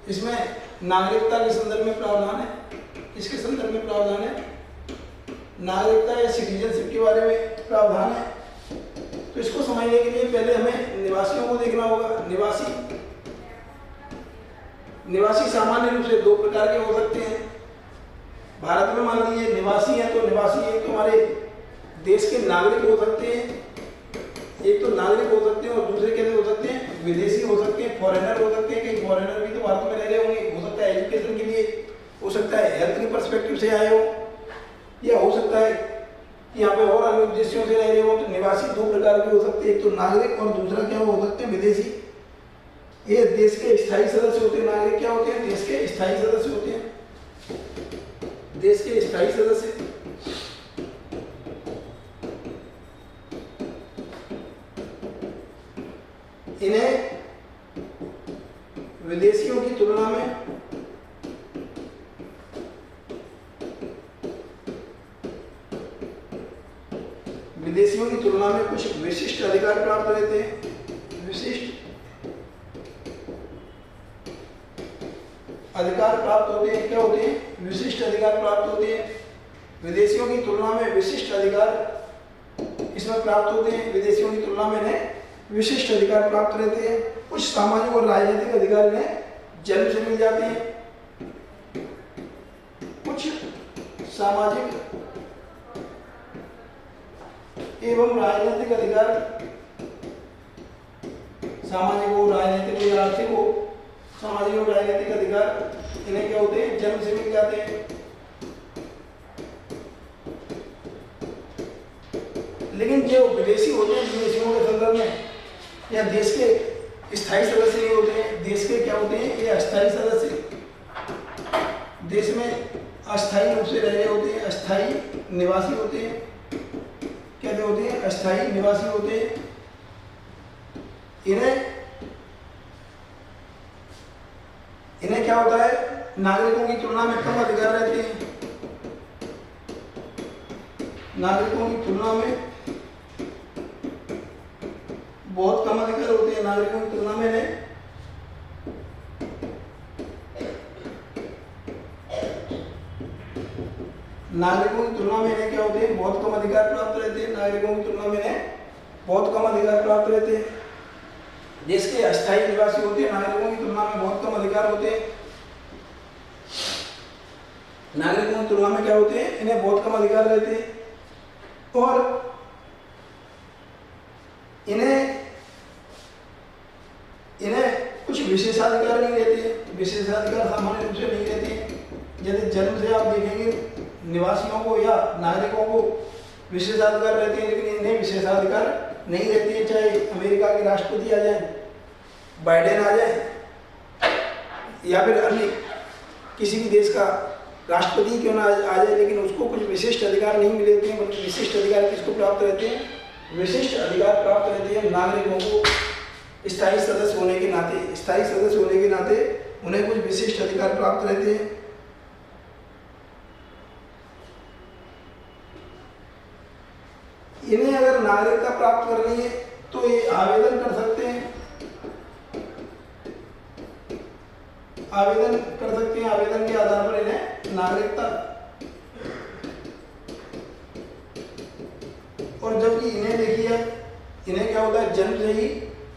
इसमें नागरिकता के संदर्भ में प्रावधान है। किसके संदर्भ में प्रावधान है? नागरिकता या सिटीजनशिप के बारे में प्रावधान है। तो इसको समझने के लिए पहले हमें निवासियों को देखना होगा। निवासी सामान्य रूप से 2 प्रकार के हो सकते हैं। भारत में मान लीजिए निवासी हैं, तो निवासी एक तो हमारे देश के नागरिक हो सकते हैं, एक तो नागरिक हो सकते हैं और दूसरे कैसे हो सकते हैं? विदेशी हो सकते हैं, फॉरेनर हो सकते हैं। कई फॉरेनर भी तो भारत में रह रहे होंगे, हो सकता है एजुकेशन के लिए, हो सकता है हेल्थ के पर्सपेक्टिव से आए हो, या हो सकता है कि यहाँ पे और अन्य उद्देश्यों से रह रहे हो। तो निवासी 2 प्रकार के हो सकते हैं, एक तो नागरिक और दूसरा क्या हो सकते हैं? विदेशी। ये देश के स्थायी सदस्य होते हैं। नागरिक क्या होते हैं? देश के स्थायी सदस्य होते हैं। देश के स्थायी सदस्य इन्हें विदेशियों की तुलना में कुछ विशिष्ट अधिकार प्राप्त रहते हैं। विशिष्ट अधिकार प्राप्त होते हैं। क्या होते हैं? विशिष्ट अधिकार प्राप्त होते हैं। विदेशियों की तुलना में विशिष्ट अधिकार इसमें प्राप्त होते हैं। विदेशियों की तुलना में इन्हें विशिष्ट अधिकार प्राप्त रहते हैं। कुछ सामाजिक और राजनीतिक अधिकार इन्हें जन्म से मिल जाते हैं। कुछ सामाजिक एवं राजनीतिक अधिकार, सामाजिक हो, राजनीतिक हो, आर्थिक हो, सामाजिक और राजनीतिक अधिकार इन्हें क्या होते हैं? जन्म से मिल जाते हैं। लेकिन जो विदेशी होते हैं, विदेशियों के संदर्भ में या देश के स्थायी सदस्य नहीं होते हैं। देश के क्या होते हैं? ये अस्थायी सदस्य, देश में अस्थायी रूप से रह रहे होते हैं। अस्थायी निवासी होते हैं। कैसे होते हैं? अस्थायी निवासी होते हैं। इन्हें क्या होता है? नागरिकों की तुलना में कम अधिकार रहते हैं। नागरिकों की तुलना में बहुत कम अधिकार होते हैं। नागरिकों की तुलना में इन्हें क्या होते हैं? बहुत कम अधिकार प्राप्त रहते हैं। नागरिकों की तुलना में इन्हें बहुत कम अधिकार प्राप्त रहते हैं। देश के अस्थायी निवासी होते हैं, नागरिकों की तुलना में बहुत कम अधिकार होते हैं। नागरिकों की तुलना में क्या होते हैं? इन्हें बहुत कम अधिकार रहते हैं। और इन्हें कुछ विशेषाधिकार नहीं रहते हैं। विशेषाधिकार सामान्य रूप से नहीं रहते हैं। यदि जन्म से आप देखेंगे निवासियों को या नागरिकों को विशेषाधिकार रहते हैं, लेकिन इन्हें विशेषाधिकार नहीं रहते हैं। चाहे अमेरिका के राष्ट्रपति आ जाए, बाइडेन आ जाए, या फिर अन्य किसी भी देश का राष्ट्रपति क्यों ना आ जाए, लेकिन उसको कुछ विशिष्ट अधिकार नहीं मिले होते हैं। बल्कि विशिष्ट अधिकार किसको प्राप्त रहते हैं? विशिष्ट अधिकार प्राप्त रहते हैं नागरिकों को। स्थायी सदस्य होने के नाते उन्हें कुछ विशिष्ट अधिकार प्राप्त रहते हैं। इन्हें अगर नागरिकता प्राप्त करनी है तो ये आवेदन कर सकते हैं। आवेदन के आधार पर इन्हें नागरिकता, और जबकि इन्हें देखिए, इन्हें क्या होता है? जन्म से ही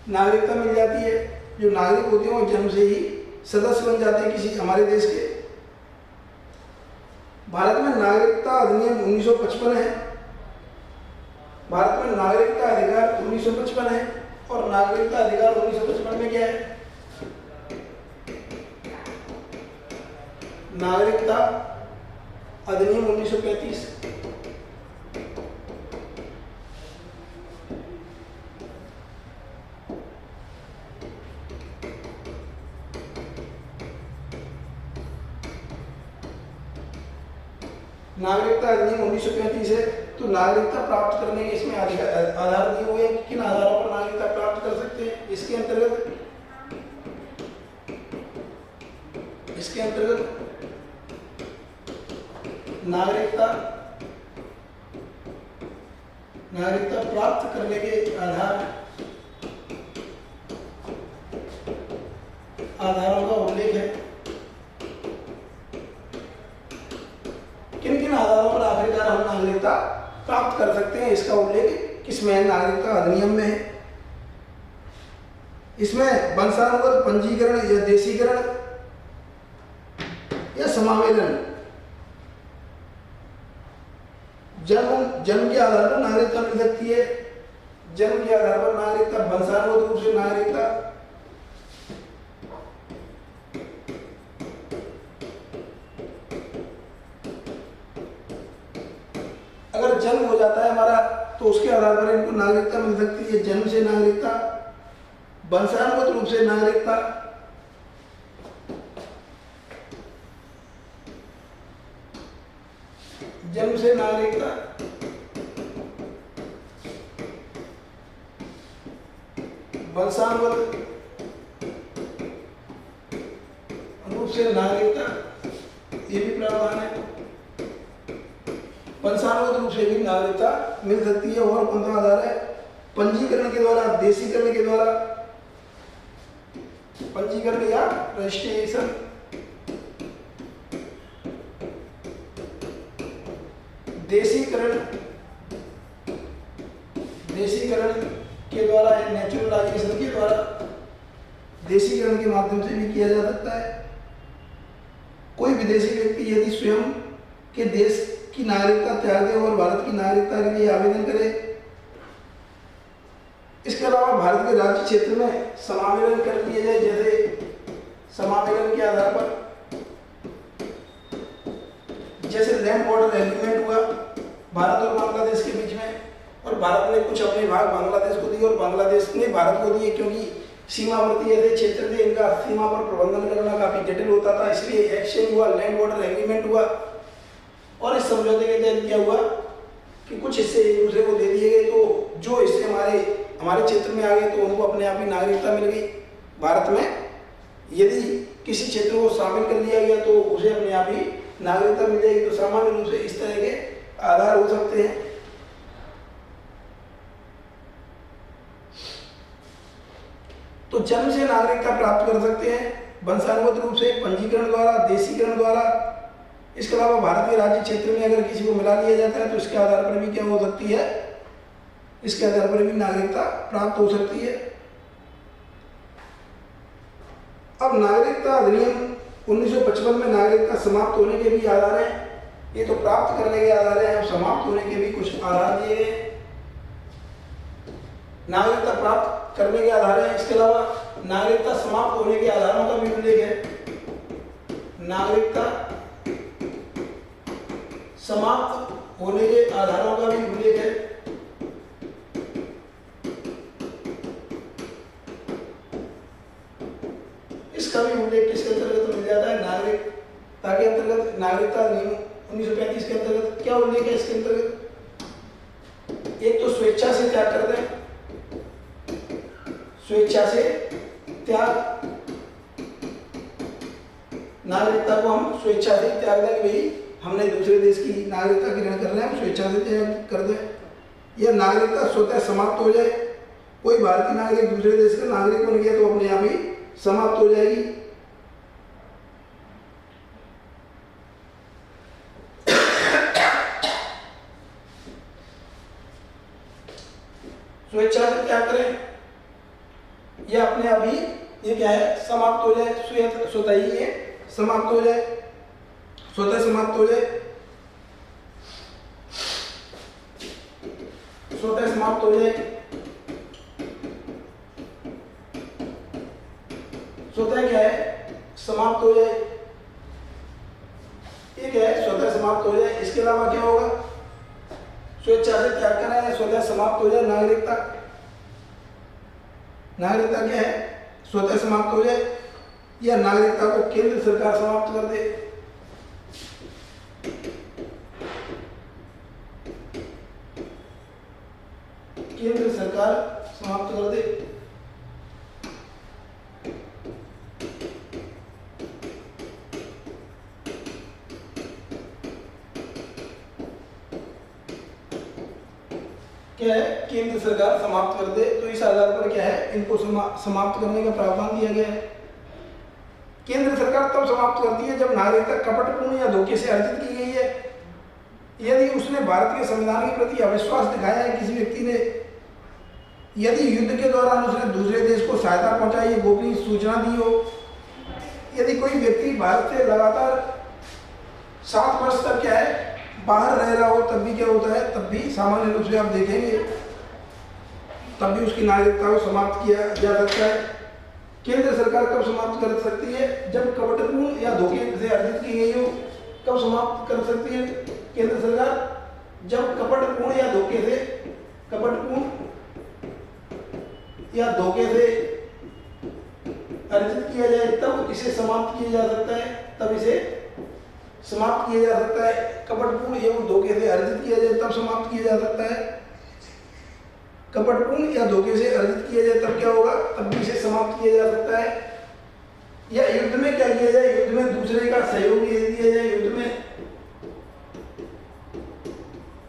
नागरिकता मिल जाती है। जो नागरिक होते हैं वो जन्म से ही सदस्य बन जाते हैं किसी हमारे देश के। भारत में नागरिकता अधिनियम 1955 है। भारत में नागरिकता अधिकार 1955 है। और नागरिकता अधिकार 1955 में क्या है? नागरिकता अधिनियम 1935। नागरिकता अधिनियम 1935 है, तो नागरिकता प्राप्त करने के इसमें आधार दिए हुए हैं, किन आधारों पर नागरिकता प्राप्त कर सकते हैं। इसके अंतर्गत नागरिकता प्राप्त करने के आधारों का उल्लेख है। किन किन आधारों पर आखिरकार हम नागरिकता प्राप्त कर सकते हैं, इसका उल्लेख किसमें है? नागरिकता अधिनियम में है। इसमें वंशानुगत पंजीकरण या देशीकरण या समावेलन, जन्म के आधार पर नागरिकता मिल सकती है। जन्म के आधार पर नागरिकता, वंशानुगत रूप से नागरिकता, अगर जन्म हो जाता है हमारा तो उसके आधार पर इनको नागरिकता मिल सकती है। जन्म से नागरिकता, वंशानुगत रूप से नागरिकता, जन्म से नागरिकता, वंशानुगत रूप से नागरिकता, ये भी प्रावधान है। वंशानुगत रूप से भी नागरिकता मिल सकती है। और कौन सा आधार है? पंजीकरण के द्वारा, देशीकरण के द्वारा, पंजीकरण या रजिस्ट्रेशन, देशीकरण के द्वारा या नेचुरलाइजेशन के द्वारा, देशीकरण के माध्यम से भी किया जा सकता है। कोई विदेशी व्यक्ति यदि स्वयं के देश की नागरिकता त्याग दे और भारत की नागरिकता के लिए आवेदन करे, इसके अलावा भारत के राज्य क्षेत्र में समावेलन कर दिया जाए, जैसे समावेलन के आधार पर, जैसे लैंड बॉर्डर एग्रीमेंट हुआ भारत और बांग्लादेश के बीच में, और भारत ने कुछ अपने भाग बांग्लादेश को दिए और बांग्लादेश ने भारत को दिए, क्योंकि सीमावर्ती ऐसे क्षेत्र थे, इनका सीमा पर प्रबंधन करना काफी जटिल होता था, इसलिए एक्सचेंज हुआ, लैंड बॉर्डर एग्रीमेंट हुआ। और इस समझौते के तहत क्या हुआ कि कुछ हिस्से एक दूसरे को दे दिए गए, तो जो हिस्से हमारे क्षेत्र में आ गए तो उनको अपने आप ही नागरिकता मिल गई। भारत में यदि किसी क्षेत्र को शामिल कर लिया गया तो उसे अपने आप ही नागरिकता मिल जाएगी। तो सामान्य रूप से इस तरह के आधार हो सकते हैं। तो जन्म से नागरिकता प्राप्त कर सकते हैं, वंशानुगत रूप से, पंजीकरण द्वारा, देशीकरण द्वारा। इसके अलावा भारत के राज्य क्षेत्र में अगर किसी को मिला लिया जाता है तो इसके आधार पर भी क्या हो सकती है? इसके आधार पर भी नागरिकता प्राप्त हो सकती है। अब नागरिकता अधिनियम 1955 में नागरिकता समाप्त होने के भी आधार हैं। ये तो प्राप्त करने के आधार हैं, अब समाप्त होने के भी कुछ आधार दिए गए। नागरिकता प्राप्त करने के आधार हैं, इसके अलावा नागरिकता समाप्त होने के आधारों का भी उल्लेख है। नागरिकता समाप्त होने के आधारों का भी उल्लेख है। इसका भी उल्लेख किसके अंतर्गत मिल जाता है? नागरिकता के अंतर्गत। नागरिकता अधिनियम 1935 के अंतर्गत क्या उल्लेख है? इसके अंतर्गत एक तो स्वेच्छा से त्याग कर दें, स्वेच्छा से त्याग, नागरिकता को हम स्वेच्छा से त्याग दें कि भाई हमने दूसरे देश की नागरिकता ग्रहण कर रहे हैं, हम स्वेच्छा से त्याग कर दें। या नागरिकता स्वतः समाप्त हो जाए, कोई भारतीय नागरिक दूसरे देश का नागरिक बन गया तो अपने आप ही समाप्त हो जाएगी। स्वेच्छा से त्याग करें या अपने आप ही ये क्या है? समाप्त हो जाए, स्वतः ही ये समाप्त हो जाए, स्वतः समाप्त हो जाए, स्वतः समाप्त हो जाए, स्वतः क्या है? समाप्त हो जाए। ये क्या है? स्वतः समाप्त हो जाए। इसके अलावा क्या होगा? स्वेच्छा से त्याग करना है, स्वतः समाप्त हो जाए। नागरिकता, नागरिकता क्या है? स्वतः समाप्त हो जाए या नागरिकता को केंद्र सरकार समाप्त कर दे। सरकार समाप्त कर दे। क्या है, केंद्र सरकार समाप्त कर दे। तो इस आधार पर क्या है, इनको समाप्त करने का प्रावधान दिया गया है। केंद्र सरकार तब समाप्त करती है जब नागरिकता कपटपूर्ण या धोखे से अर्जित की गई है, यदि उसने भारत के संविधान के प्रति अविश्वास दिखाया है किसी व्यक्ति ने, यदि युद्ध के दौरान उसने दूसरे देश को सहायता पहुंचाई है, गोपनीय सूचना दी हो, यदि कोई व्यक्ति भारत से लगातार 7 वर्ष तक क्या है बाहर रह रहा हो, तब भी क्या होता है, तब भी सामान्य रूप से आप देखेंगे तब भी उसकी नागरिकता को समाप्त किया जा सकता है। केंद्र सरकार कब समाप्त कर सकती है, जब कपटपूर्ण या धोखे से अर्जित की गई हो। कब समाप्त कर सकती है केंद्र सरकार, जब कपटपूर्ण या धोखे से अर्जित किया जाए तब इसे समाप्त किया जा सकता है, तब इसे समाप्त किया जा सकता है। कपटपूर्ण एवं धोखे से अर्जित किया जाए तब समाप्त किया जा सकता है। कपटपूर्ण या धोखे से अर्जित किया जाए तब क्या होगा, तब भी इसे समाप्त किया जा सकता है। या युद्ध में क्या किया जाए, युद्ध में दूसरे का सहयोग दिया जाए,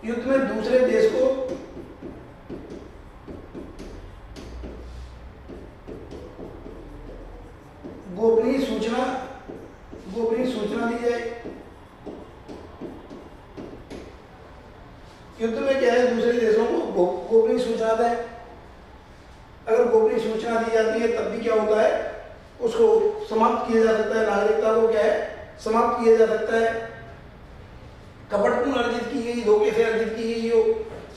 युद्ध में दूसरे देश को गोपनीय सूचना दी जाए। युद्ध में क्या है, दूसरे देशों को गोपनीय सूचना दें। अगर गोपनीय सूचना दी जाती है तब भी क्या होता है, उसको समाप्त किया जा सकता है, नागरिकता को क्या है समाप्त किया जा सकता है। कपटपूर्ण अर्जित की गई, धोखे से अर्जित की गई हो,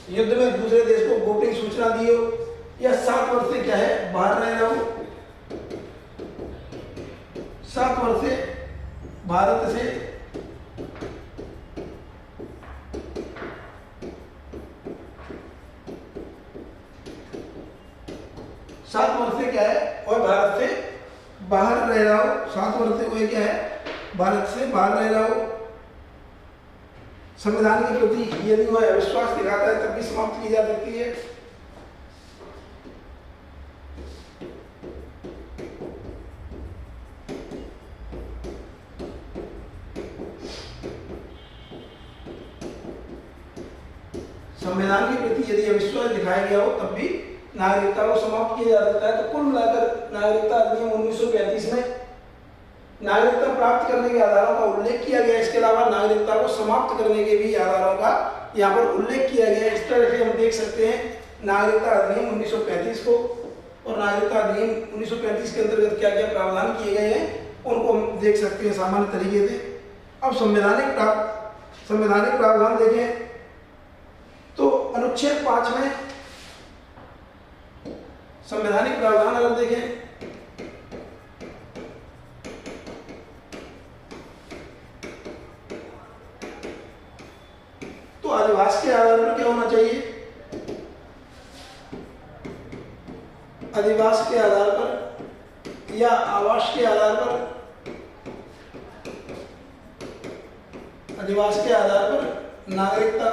युद्ध में दूसरे देश को गोपनीय सूचना दी हो, या 7 वर्ष से क्या है बाहर रह रहा हो, 7 वर्ष से भारत से क्या है और भारत से बाहर रह रहा हो, 7 वर्ष से वह क्या है भारत से बाहर रह रहा हो, संविधान के प्रति यदि वह अविश्वास दिखाता है तब भी समाप्त की जा सकती है। संविधान के प्रति यदि अविश्वास दिखाया गया हो तब भी नागरिकता को समाप्त किया जा सकता है। तो कुल मिलाकर नागरिकता अधिनियम 1935 में नागरिकता प्राप्त करने के आधारों का उल्लेख किया गया, इसके अलावा नागरिकता को समाप्त करने के भी आधारों का यहाँ पर उल्लेख किया गया। इस तरह से हम देख सकते हैं नागरिकता अधिनियम 1935 को, और नागरिकता अधिनियम 1935 के अंतर्गत क्या क्या प्रावधान किए गए हैं उनको हम देख सकते हैं सामान्य तरीके से। अब संवैधानिक प्रावधान देखें तो अनुच्छेद 5 में संवैधानिक प्रावधान अगर देखें तो अधिवास के आधार पर क्या होना चाहिए, अधिवास के आधार पर या आवास के आधार पर, अधिवास के आधार पर नागरिकता,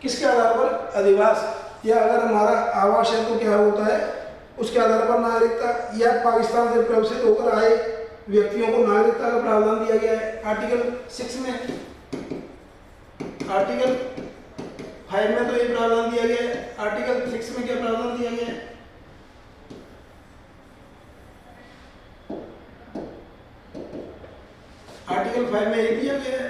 किसके आधार पर, अधिवास, या अगर हमारा आवास है तो क्या होता है उसके आधार पर नागरिकता, या पाकिस्तान से प्रवासित होकर आए व्यक्तियों को नागरिकता का प्रावधान दिया गया है आर्टिकल 6 में। आर्टिकल 5 में तो ये प्रावधान दिया गया है, आर्टिकल 6 में क्या प्रावधान दिया गया है, आर्टिकल 5 में ये दिया गया है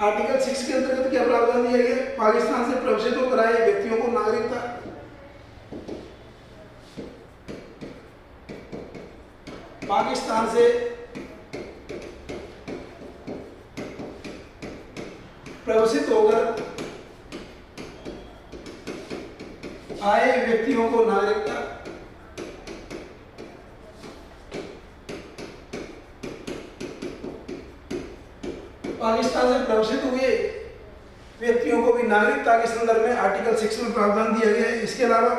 आर्टिकल 6 के अंतर्गत क्या प्रावधान दिया गया, पाकिस्तान से प्रवासित होकर आए व्यक्तियों को नागरिकता, पाकिस्तान से प्रवासित होकर आए व्यक्तियों को नागरिकता, पाकिस्तान से प्रवासित हुए व्यक्तियों को भी नागरिकता के संदर्भ में आर्टिकल 6 में प्रावधान दिया गया है। इसके अलावा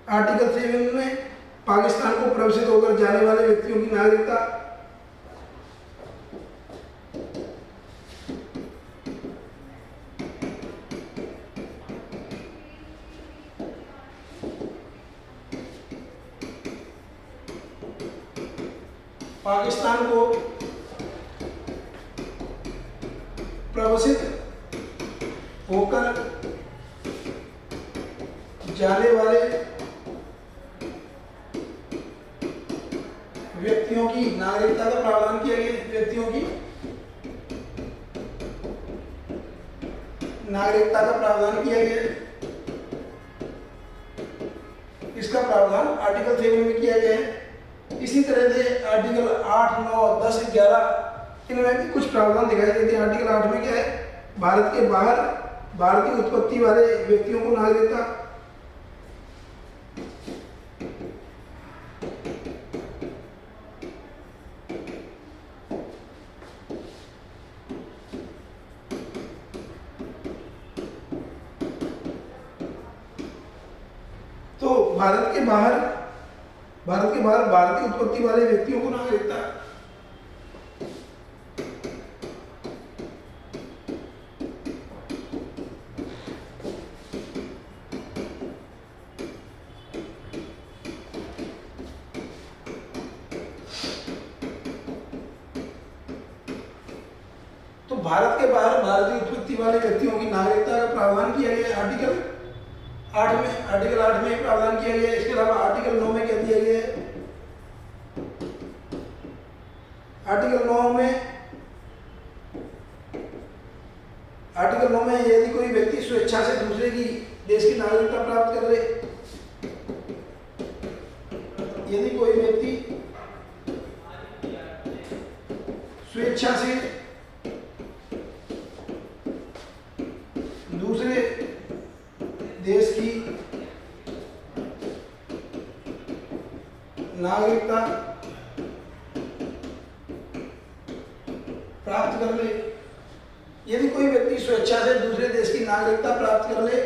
आर्टिकल 7 में पाकिस्तान को प्रवासित होकर जाने वाले व्यक्तियों की नागरिकता, पाकिस्तान को प्रवसित होकर जाने वाले व्यक्तियों की नागरिकता का प्रावधान किया गया। व्यक्तियों की नागरिकता का प्रावधान किया गया। इसका प्रावधान आर्टिकल 7 में किया गया है। इसी तरह से आर्टिकल 8, 9, 10, 11 इनमें भी कुछ प्रावधान दिखाई देते हैं। आर्टिकल 8 में क्या है, भारत के बाहर भारतीय उत्पत्ति वाले व्यक्तियों को नागरिकता, तो भारत के बाहर भारतीय उत्पत्ति वाले व्यक्तियों को नागरिकता। तो भारत के बाहर भारतीय उत्पत्ति वाले व्यक्तियों की नागरिकता का प्रावधान किया गया आर्टिकल 8 में प्रावधान किया गया है। इसके अलावा आर्टिकल 9 में क्या दिया गया है, आर्टिकल 9 में यदि कोई व्यक्ति स्वेच्छा से दूसरे की देश की नागरिकता प्राप्त कर ले, यदि कोई व्यक्ति स्वेच्छा से दूसरे देश की नागरिकता प्राप्त कर ले, यदि कोई व्यक्ति स्वेच्छा से दूसरे देश की नागरिकता प्राप्त कर ले,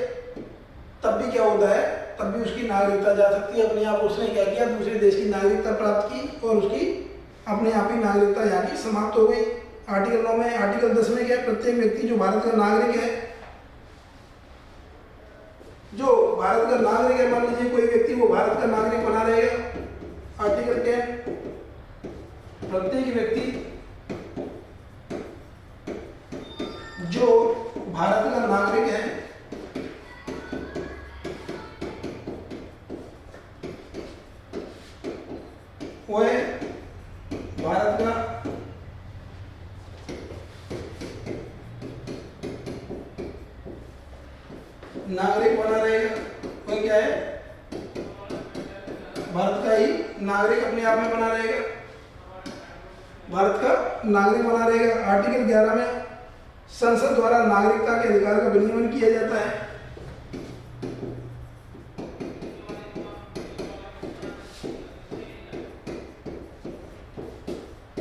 तब भी क्या होता है, तब भी उसकी नागरिकता जा सकती है। अपने आप उसने क्या किया, दूसरे देश की नागरिकता प्राप्त की और उसकी अपने आप ही नागरिकता यहाँ की समाप्त हो गई। आर्टिकल 9 में, आर्टिकल 10 में क्या है, प्रत्येक व्यक्ति जो भारत का नागरिक है, मान लीजिए कोई व्यक्ति वो भारत का नागरिक बना रहेगा। आर्टिकल 10, प्रत्येक व्यक्ति जो भारत का नागरिक है वह भारत का नागरिक बना रहेगा। वह क्या है, भारत का ही नागरिक अपने आप में बना रहेगा, भारत का नागरिक बना रहेगा। आर्टिकल 11 में संसद द्वारा नागरिकता के अधिकार का विनियमन किया जाता है।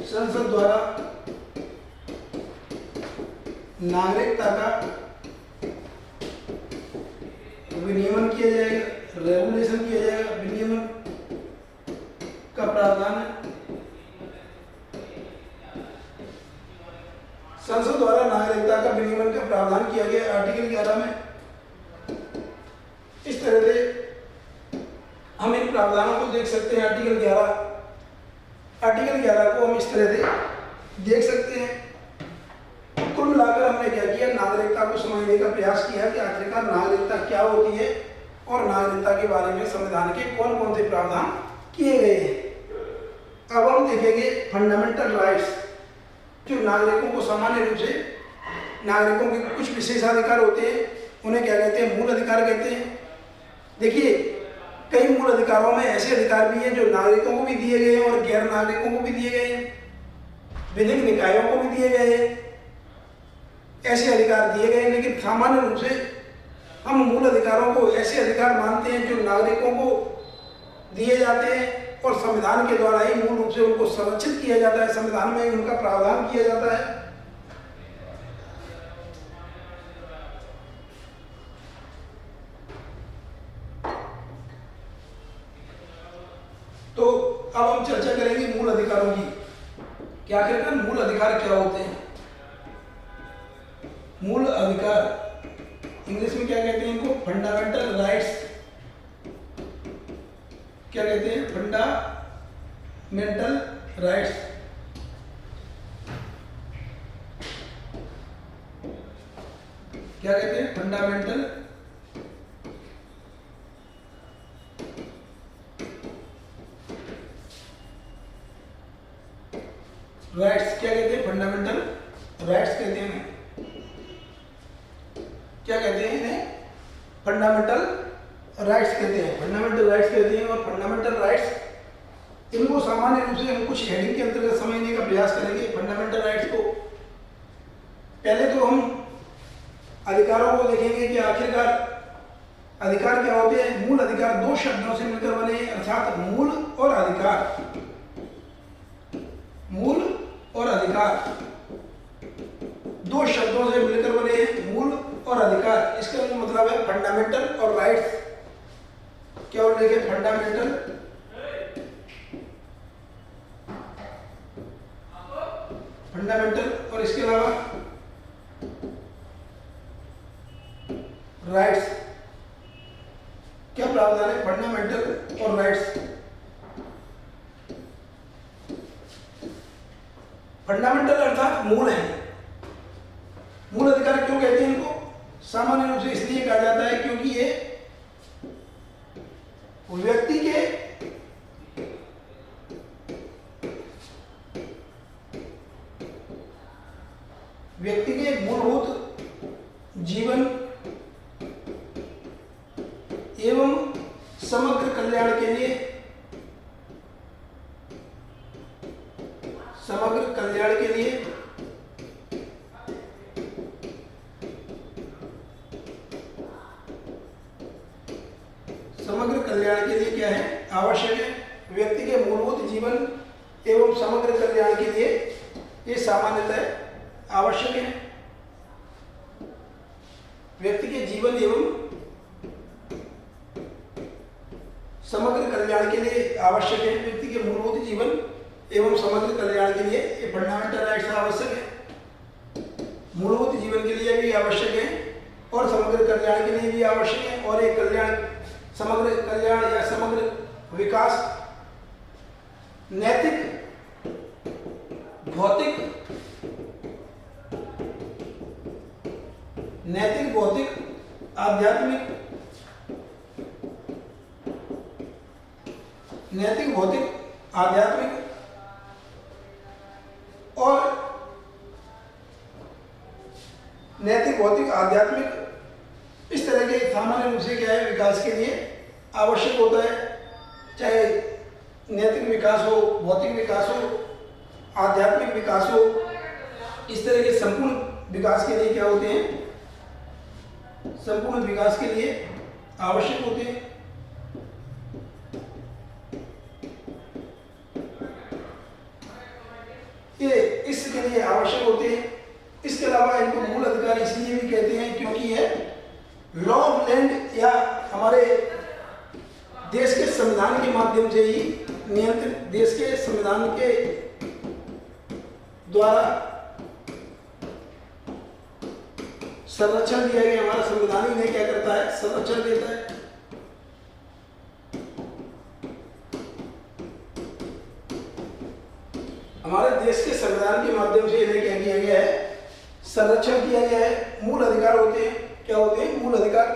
संसद द्वारा नागरिकता का विनियमन किया जाएगा, रेगुलेशन किया जाएगा, विनियमन का प्रावधान है। संसद द्वारा नागरिकता का विनियमन का प्रावधान किया गया आर्टिकल 11 में। इस तरह से हम इन प्रावधानों को देख सकते हैं। आर्टिकल 11 को हम इस तरह से देख सकते हैं। कुल मिलाकर हमने क्या किया, नागरिकता को समझने का प्रयास किया कि आखिरकार नागरिकता क्या होती है और नागरिकता के बारे में संविधान के कौन कौन से प्रावधान किए गए हैं। अब हम देखेंगे फंडामेंटल राइट्स, जो नागरिकों को सामान्य रूप से नागरिकों के कुछ विशेषाधिकार होते हैं, उन्हें क्या कहते हैं, मूल अधिकार कहते हैं। देखिए, कई मूल अधिकारों में ऐसे अधिकार भी हैं जो नागरिकों को भी दिए गए हैं और गैर नागरिकों को भी दिए गए हैं, विधिक निकायों को भी दिए गए हैं, ऐसे अधिकार दिए गए हैं। लेकिन सामान्य रूप से हम मूल अधिकारों को ऐसे अधिकार मानते हैं जो नागरिकों को दिए जाते हैं और संविधान के द्वारा ही मूल रूप से उनको संरक्षित किया जाता है, संविधान में ही उनका प्रावधान किया जाता है। तो अब हम चर्चा करेंगे मूल अधिकारों की कि आखिरकार मूल अधिकार क्या होते हैं। मूल अधिकार इंग्लिश में क्या कहते हैं इनको, फंडामेंटल राइट्स क्या कहते हैं, फंडामेंटल राइट्स। क्या कहते हैं? Fundamental rights. क्या कहते हैं? फंडामेंटल राइट्स कहते हैं। क्या कहते हैं इन्हें? फंडामेंटल राइट्स कहते हैं। फंडामेंटल राइट्स कहते हैं। और फंडामेंटल राइट्स इनको सामान्य रूप से हम कुछ हेडिंग के अंतर्गत समझने का प्रयास करेंगे। फंडामेंटल राइट्स को पहले तो हम अधिकारों को देखेंगे कि आखिरकार अधिकार क्या होते हैं। मूल अधिकार दो शब्दों से मिलकर बने हैं, अर्थात मूल और अधिकार। मूल और अधिकार दो शब्दों से मिलकर बने हैं, मूल और अधिकार। इसका मतलब है फंडामेंटल और राइट्स। क्या और लिखे? फंडामेंटल और इसके अलावा राइट्स। क्या प्रावधान है? फंडामेंटल और राइट्स। फंडामेंटल अर्थात मूल है। मूल अधिकार क्यों कहते हैं इनको? सामान्य रूप से इसलिए कहा जाता है क्योंकि ये व्यक्ति के मूलभूत जीवन एवं समग्र कल्याण के लिए क्या है? आवश्यक है। व्यक्ति के मूलभूत जीवन एवं समग्र कल्याण के लिए ये सामान्यतः आवश्यक है। व्यक्ति के जीवन एवं समग्र कल्याण के लिए आवश्यक है। व्यक्ति के मूलभूत जीवन एवं समग्र कल्याण के लिए ये फंडामेंटल राइट्स आवश्यक है। मूलभूत जीवन के लिए भी आवश्यक है और समग्र कल्याण के लिए भी आवश्यक है। और एक कल्याण, समग्र कल्याण या समग्र विकास नैतिक, भौतिक, आध्यात्मिक, नैतिक, भौतिक, आध्यात्मिक इस तरह के सामान्य रूप से क्या है? विकास के लिए आवश्यक होता है। चाहे नैतिक विकास हो, भौतिक विकास हो, आध्यात्मिक विकास हो, इस तरह के संपूर्ण विकास के लिए क्या होते हैं? संपूर्ण विकास के लिए आवश्यक होते हैं। ये इसके लिए आवश्यक होते हैं। इसके अलावा इनको मूल अधिकार इसलिए भी कहते हैं क्योंकि ये लॉ ऑफ लैंड या हमारे देश के संविधान के माध्यम से ही नियंत्रित, देश के संविधान के द्वारा संरक्षण दिया गया। हमारा संविधान ही नहीं क्या करता है? संरक्षण देता है। हमारे देश के संविधान के माध्यम से इन्हें क्या किया गया है? संरक्षण किया गया है। मूल अधिकार होते हैं। क्या होते हैं? मूल अधिकार।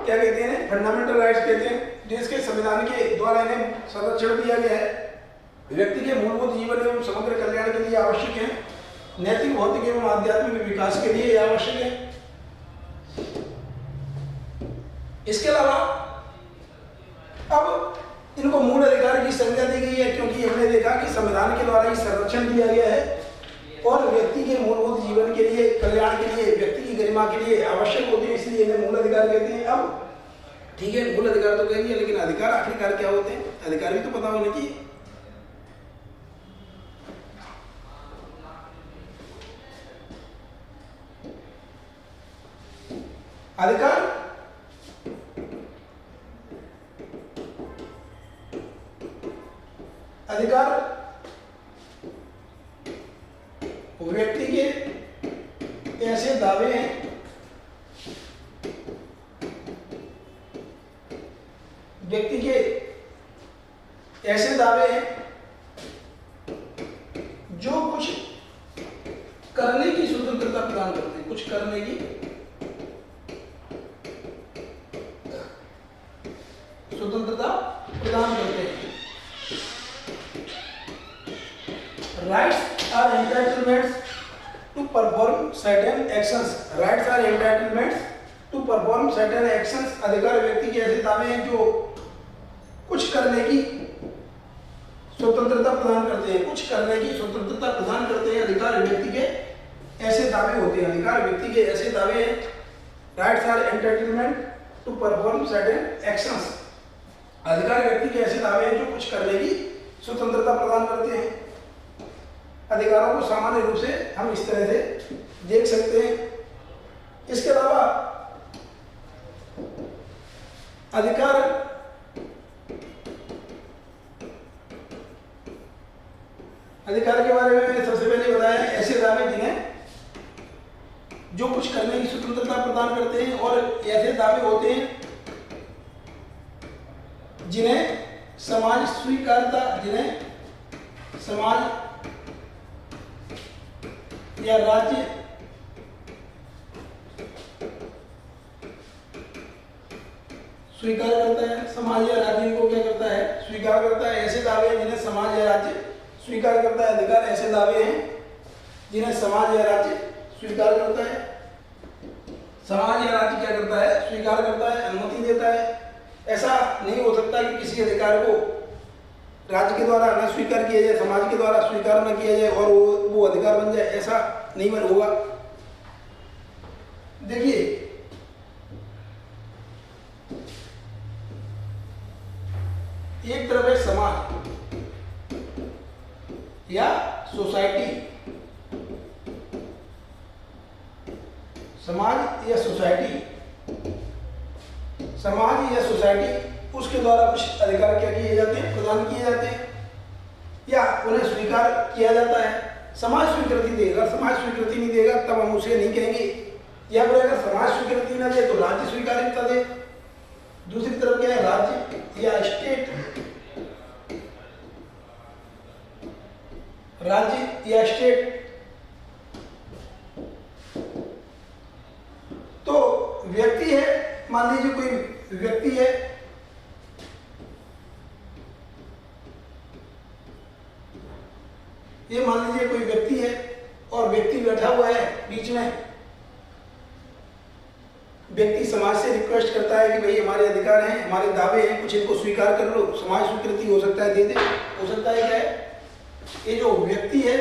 क्या कहते हैं? फंडामेंटल राइट्स कहते हैं। देश के संविधान के द्वारा इन्हें संरक्षण दिया गया है। व्यक्ति के मूलभूत जीवन एवं समग्र कल्याण के लिए आवश्यक है। नैतिक, भौतिक एवं आध्यात्मिक विकास के लिए आवश्यक है। इसके अलावा अब इनको मूल अधिकार की संज्ञा दी गई है क्योंकि हमने देखा कि संविधान के द्वारा ही संरक्षण दिया गया है और व्यक्ति के मूलभूत जीवन के लिए, कल्याण के लिए, व्यक्ति की गरिमा के लिए आवश्यक होते हैं, इसलिए इन्हें मूल अधिकार कहते हैं। अब ठीक है, मूल अधिकार तो कहेंगे, लेकिन अधिकार आखिरकार क्या होते हैं? अधिकार भी तो पता होने चाहिए। अधिकार व्यक्ति के ऐसे दावे हैं, व्यक्ति के ऐसे दावे हैं स्वतंत्रता प्रदान करते हैं, कुछ करने की स्वतंत्रता प्रदान करते हैं। Rights are entitlements to perform certain actions. Rights are entitlements to perform certain actions. अधिकार व्यक्ति के ऐसे दावे हैं जो कुछ करने की स्वतंत्रता प्रदान करते हैं, कुछ करने की स्वतंत्रता प्रदान करते हैं। अधिकार व्यक्ति के ऐसे दावे होते हैं, अधिकार व्यक्ति के ऐसे दावे हैं। Rights are entitlement to perform certain actions. अधिकार व्यक्ति के ऐसे दावे हैं जो कुछ करने की स्वतंत्रता प्रदान करते हैं। अधिकारों को सामान्य रूप से हम इस तरह से देख सकते हैं। इसके अलावा अधिकार के बारे में मैंने सबसे पहले बताया, ऐसे दावे जिन्हें जो कुछ करने की स्वतंत्रता प्रदान करते हैं, और ऐसे दावे होते हैं जिन्हें समाज स्वीकारता, जिन्हें समाज या राज्य स्वीकार करता है। समाज या राज्य को क्या करता है? स्वीकार करता है। ऐसे दावे हैं जिन्हें समाज या राज्य स्वीकार करता है। अधिकार ऐसे दावे हैं जिन्हें समाज या राज्य स्वीकार करता है। समाज या राज्य क्या करता है? स्वीकार करता है, अनुमति देता है। ऐसा नहीं हो सकता कि किसी अधिकार को राज्य के द्वारा न स्वीकार किया जाए, समाज के द्वारा स्वीकार न किया जाए और वो अधिकार बन जाए, ऐसा नहीं बन होगा। देखिए, एक तरफ है समाज या सोसाइटी, समाज या सोसाइटी, समाज या सोसाइटी, उसके द्वारा कुछ अधिकार क्या किए जाते हैं? प्रदान किए जाते हैं या उन्हें स्वीकार किया जाता है। समाज स्वीकृति देगा, समाज स्वीकृति नहीं देगा तब हम उसे नहीं कहेंगे। या फिर अगर समाज स्वीकृति ना दे तो राज्य स्वीकार्यता दे। दूसरी तरफ क्या है? राज्य या स्टेट, राज्य या स्टेट। तो व्यक्ति है, मान लीजिए कोई व्यक्ति है, ये मान लीजिए कोई व्यक्ति है और व्यक्ति बैठा हुआ है बीच में। व्यक्ति समाज से रिक्वेस्ट करता है कि भाई हमारे अधिकार हैं, हमारे दावे हैं, कुछ इनको स्वीकार कर लो। समाज स्वीकृति हो सकता है दे दे, हो सकता है क्या है, ये जो व्यक्ति है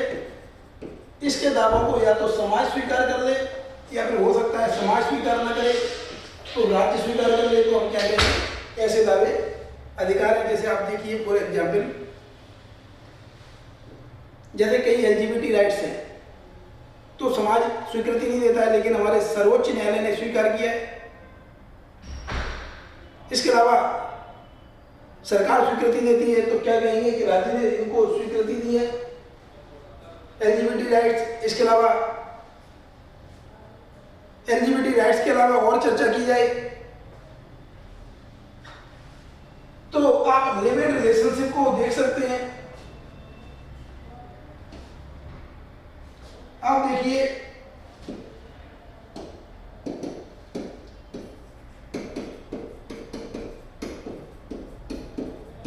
इसके दावों को या तो समाज स्वीकार कर ले या फिर हो सकता है समाज स्वीकार न करे तो राज्य स्वीकार कर ले। तो हम क्या कहते हैं? ऐसे दावे अधिकार है। जैसे आप देखिए फॉर एग्जाम्पल, जैसे कई एलजीबीटी राइट्स हैं तो समाज स्वीकृति नहीं देता है, लेकिन हमारे सर्वोच्च न्यायालय ने स्वीकार किया है। इसके अलावा सरकार स्वीकृति देती है तो क्या कहेंगे कि राज्य ने इनको स्वीकृति दी है, एलजीबीटी राइट्स। इसके अलावा एलजीबीटी राइट्स के अलावा और चर्चा की जाए तो आप लिव इन रिलेशनशिप को देख सकते हैं। आप देखिए,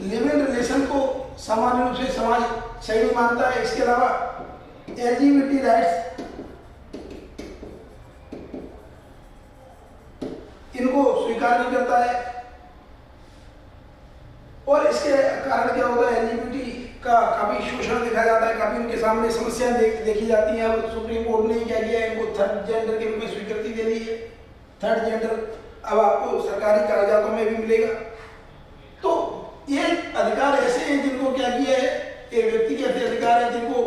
लिव इन रिलेशन को सामान्य रूप से समाज सही नहीं मानता है। इसके अलावा एलजीबीटी राइट्स इनको स्वीकार नहीं करता है और इसके कारण क्या होता है? एलजीबीटी का काफी शोषण देखा जाता है, काफी उनके सामने समस्याएं देखी जाती हैं। अब सुप्रीम कोर्ट ने क्या किया, इनको थर्ड जेंडर के रूप में स्वीकृति दे दी है। थर्ड जेंडर अब आपको सरकारी कागजातों में भी मिलेगा। तो ये अधिकार ऐसे हैं जिनको क्या किया है, ये व्यक्ति के ऐसे अधिकार है जिनको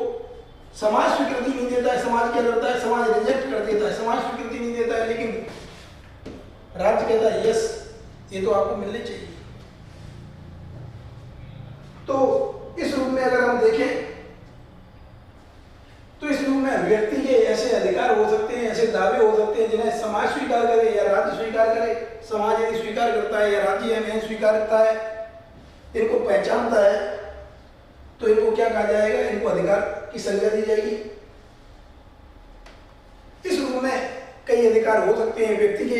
समाज स्वीकृति नहीं देता है। समाज क्या करता है? समाज रिजेक्ट कर देता है, समाज स्वीकृति नहीं देता है, लेकिन राज्य कहता है यस ये तो आपको मिलने चाहिए। तो इस रूप में अगर हम देखें तो इस रूप में व्यक्ति के ऐसे अधिकार हो सकते हैं, ऐसे दावे हो सकते हैं जिन्हें समाज स्वीकार करे या राज्य स्वीकार करे। समाज यदि स्वीकार करता है या राज्य नहीं स्वीकार करता है, इनको पहचानता है, तो इनको क्या कहा जाएगा? इनको अधिकार की संज्ञा दी जाएगी। अधिकार हो सकते हैं व्यक्ति के,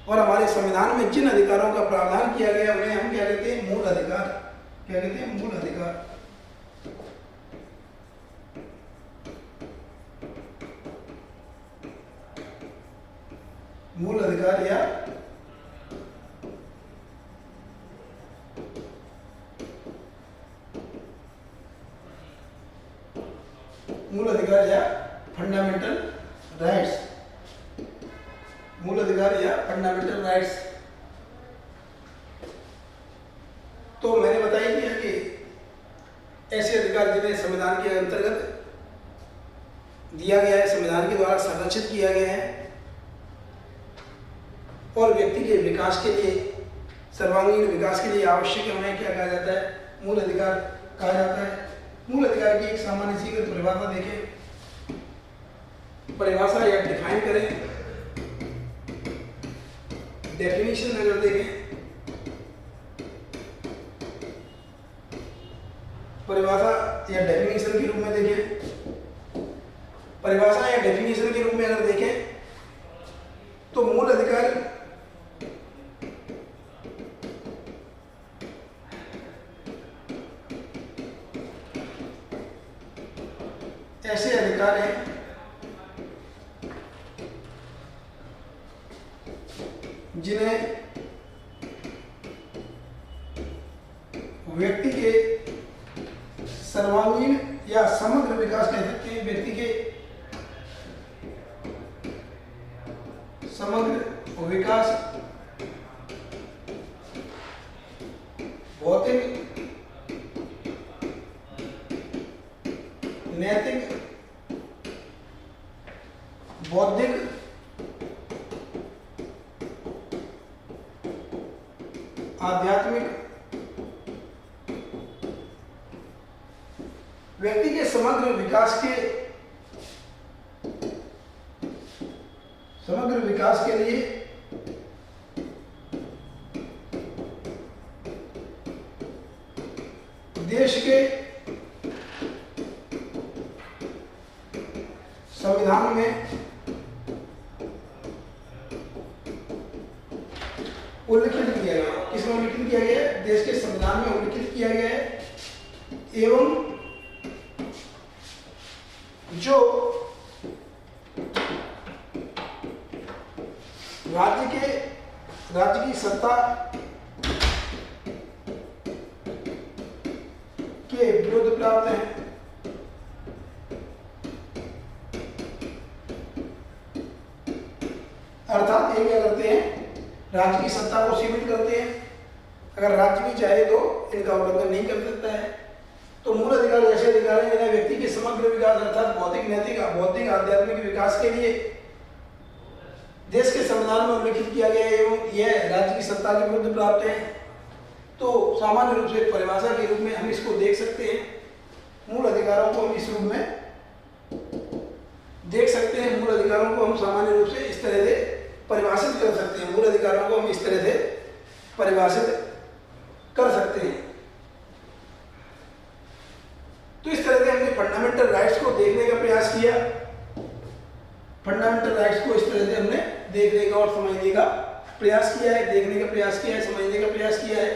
और हमारे संविधान में जिन अधिकारों का प्रावधान किया गया उन्हें हम क्या कहते हैं? मूल अधिकार। क्या कहते हैं? मूल अधिकार। मूल अधिकार या मूल अधिकार या फंडामेंटल राइट्स। मूल अधिकार या फंडामेंटल राइट्स। तो मैंने बताया दिया कि ऐसे अधिकार जिन्हें संविधान के अंतर्गत दिया गया है, संविधान के द्वारा संरक्षित किया गया है और व्यक्ति के विकास के लिए, सर्वांगीण विकास के लिए आवश्यक है, उन्हें क्या कहा जाता है? मूल अधिकार कहा जाता है। मूल अधिकार की एक सामान्य सी परिभाषा देखें, परिभाषा या डिफाइन करें, डेफिनेशन अगर देखें, परिभाषा या डेफिनेशन के रूप में देखें, परिभाषा या डेफिनेशन के रूप में अगर देखें तो मूल अधिकार ऐसे अधिकार हैं जिन्हें व्यक्ति के सर्वांगीण या समग्र विकास कह सकते हैं। व्यक्ति के समग्र विकास, भौतिक, नैतिक, बौद्धिक, आध्यात्मिक, व्यक्ति के समग्र विकास के लिए देश के संविधान में उल्लिखित किया गया। किसमें उल्लिखित किया गया है? देश के संविधान में उल्लिखित किया गया है। एवं जो राज्य की सत्ता के विरुद्ध प्राप्त है, अर्थात ये क्या करते हैं? राज्य की सत्ता को सीमित करते हैं। अगर राज्य भी चाहे तो इनका उल्लंघन नहीं कर सकता है। तो मूल अधिकार ऐसे अधिकार हैं जिन्हें व्यक्ति के समग्र विकास अर्थात भौतिक, नैतिक, बौद्धिक, आध्यात्मिक विकास के लिए देश के संविधान में उल्लिखित किया गया है एवं यह राज्य की सत्ता के विरुद्ध प्राप्त है। तो सामान्य रूप से परिभाषा के रूप में हम इसको देख सकते हैं। मूल अधिकारों को हम इस रूप में देख सकते हैं। मूल अधिकारों को हम सामान्य रूप से इस तरह से परिभाषित कर सकते हैं। मूल अधिकारों को हम इस तरह से परिभाषित कर सकते हैं। तो इस तरह से हमने फंडामेंटल राइट्स को देखने का प्रयास किया। फंडामेंटल राइट्स को इस तरह से हमने देखने का और समझने का प्रयास किया है, देखने का प्रयास किया है, समझने का प्रयास किया है।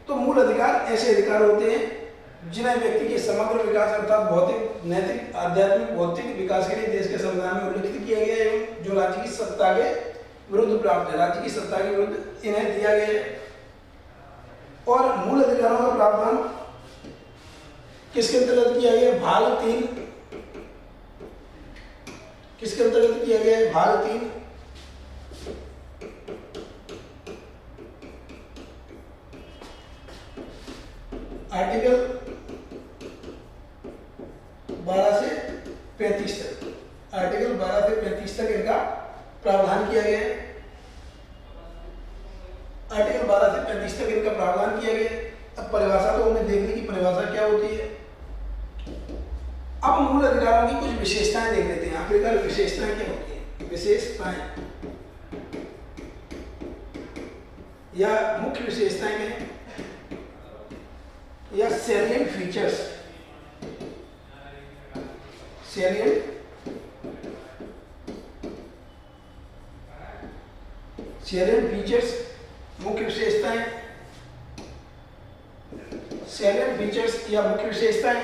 तो मूल अधिकार ऐसे अधिकार होते हैं जिन्हें व्यक्ति के समग्र विकास अर्थात भौतिक, नैतिक, आध्यात्मिक, भौतिक विकास के लिए देश के संविधान में उल्लिखित किया गया है, जो राज्य की सत्ता के विरुद्ध प्राप्त है। राज्य की सत्ता के विरुद्ध इन्हें दिया गया है। और मूल अधिकारों का प्रावधान किसके अंतर्गत किया गया? भाग 3। किसके अंतर्गत किया गया है? भाग 3। आर्टिकल 12 से 35 तक। आर्टिकल 12 से 35 तक इनका प्रावधान किया गया है। आर्टिकल 12 से 35 तक इनका प्रावधान किया गया है। अब परिभाषा तो हमने देख ली कि परिभाषा क्या होती है। अब मूल अधिकारों की कुछ विशेषताएं देख लेते हैं। आखिरकार विशेषताएं क्या होती हैं? विशेषताएं या मुख्य विशेषताएं क्या हैं? या salient features. Salient salient features, मुख्य विशेषताएं, सैलिएंट फीचर्स या मुख्य विशेषताएं।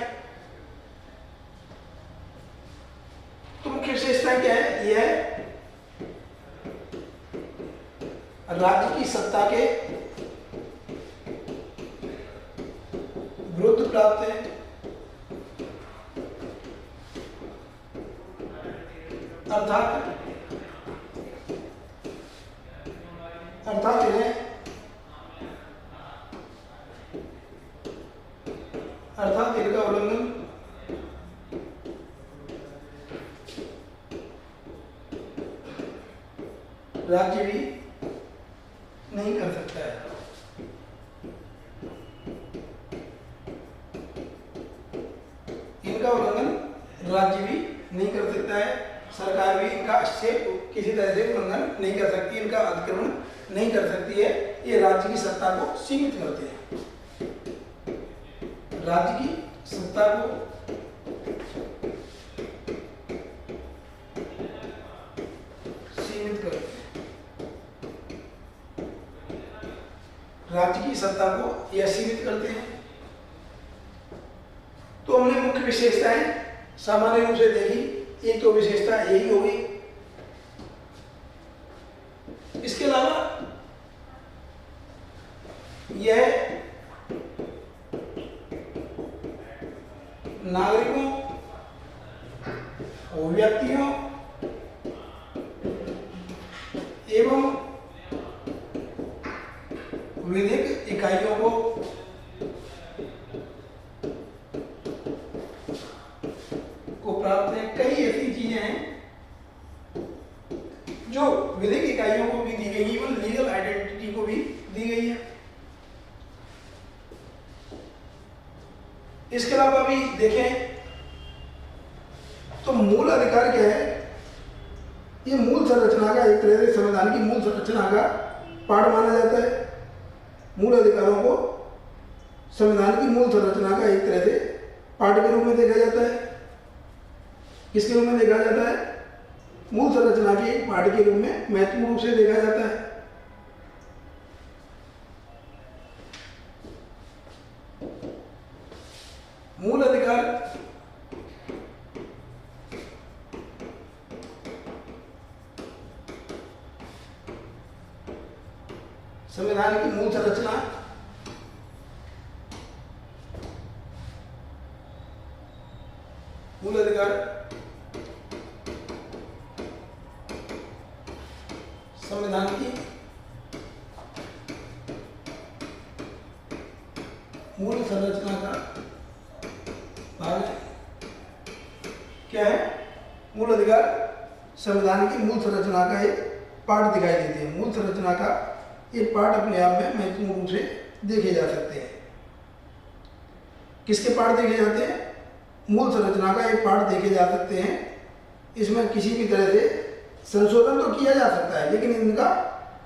तो मुख्य विशेषताएं क्या है? यह है राज्य की सत्ता के विरुद्ध प्राप्त है, अर्थात इनका उल्लंघन राज्य भी नहीं कर सकता है। इनका उल्लंघन राज्य भी नहीं कर सकता है, सरकार भी इनका किसी तरह से उल्लंघन नहीं कर सकती, इनका अतिक्रमण नहीं कर सकती है। ये राज्य की सत्ता को सीमित करते हैं, राज्य की सत्ता को सीमित करते हैं, राज्य की सत्ता को यह सीमित करते हैं। तो हमने मुख्य विशेषताएं सामान्य रूप से देखी, एक तो विशेषता यही होगी। इसके अलावा यह नागरिकों, व्यक्तियों एवं विधिक इकाइयों को प्राप्त है। कई ऐसी चीजें हैं जो विधिक इकाइयों को भी दी गई, इवन लीगल आइडेंटिटी को भी दी गई है। इसके अलावा भी देखें तो मूल अधिकार क्या है? ये मूल संरचना का एक तरह से संविधान की मूल संरचना का पार्ट माना जाता है। मूल अधिकारों को संविधान की मूल संरचना का एक तरह से पार्ट के रूप में देखा जाता है। किसके रूप में देखा जाता है? मूल संरचना के एक पार्ट के रूप में महत्वपूर्ण रूप से देखा जाता है। मूल अधिकार संविधान की मूल संरचना, मूल अधिकार संविधान की मूल संरचना का भाग है। क्या है? मूल अधिकार संविधान की मूल संरचना का एक पार्ट दिखाई देते हैं। मूल संरचना का ये पार्ट अपने आप में महत्वपूर्ण रूप से देखे जा सकते हैं। किसके पार्ट देखे जाते हैं? मूल संरचना का एक पार्ट देखे जा सकते हैं। इसमें किसी भी तरह से संशोधन तो किया जा सकता है, लेकिन इनका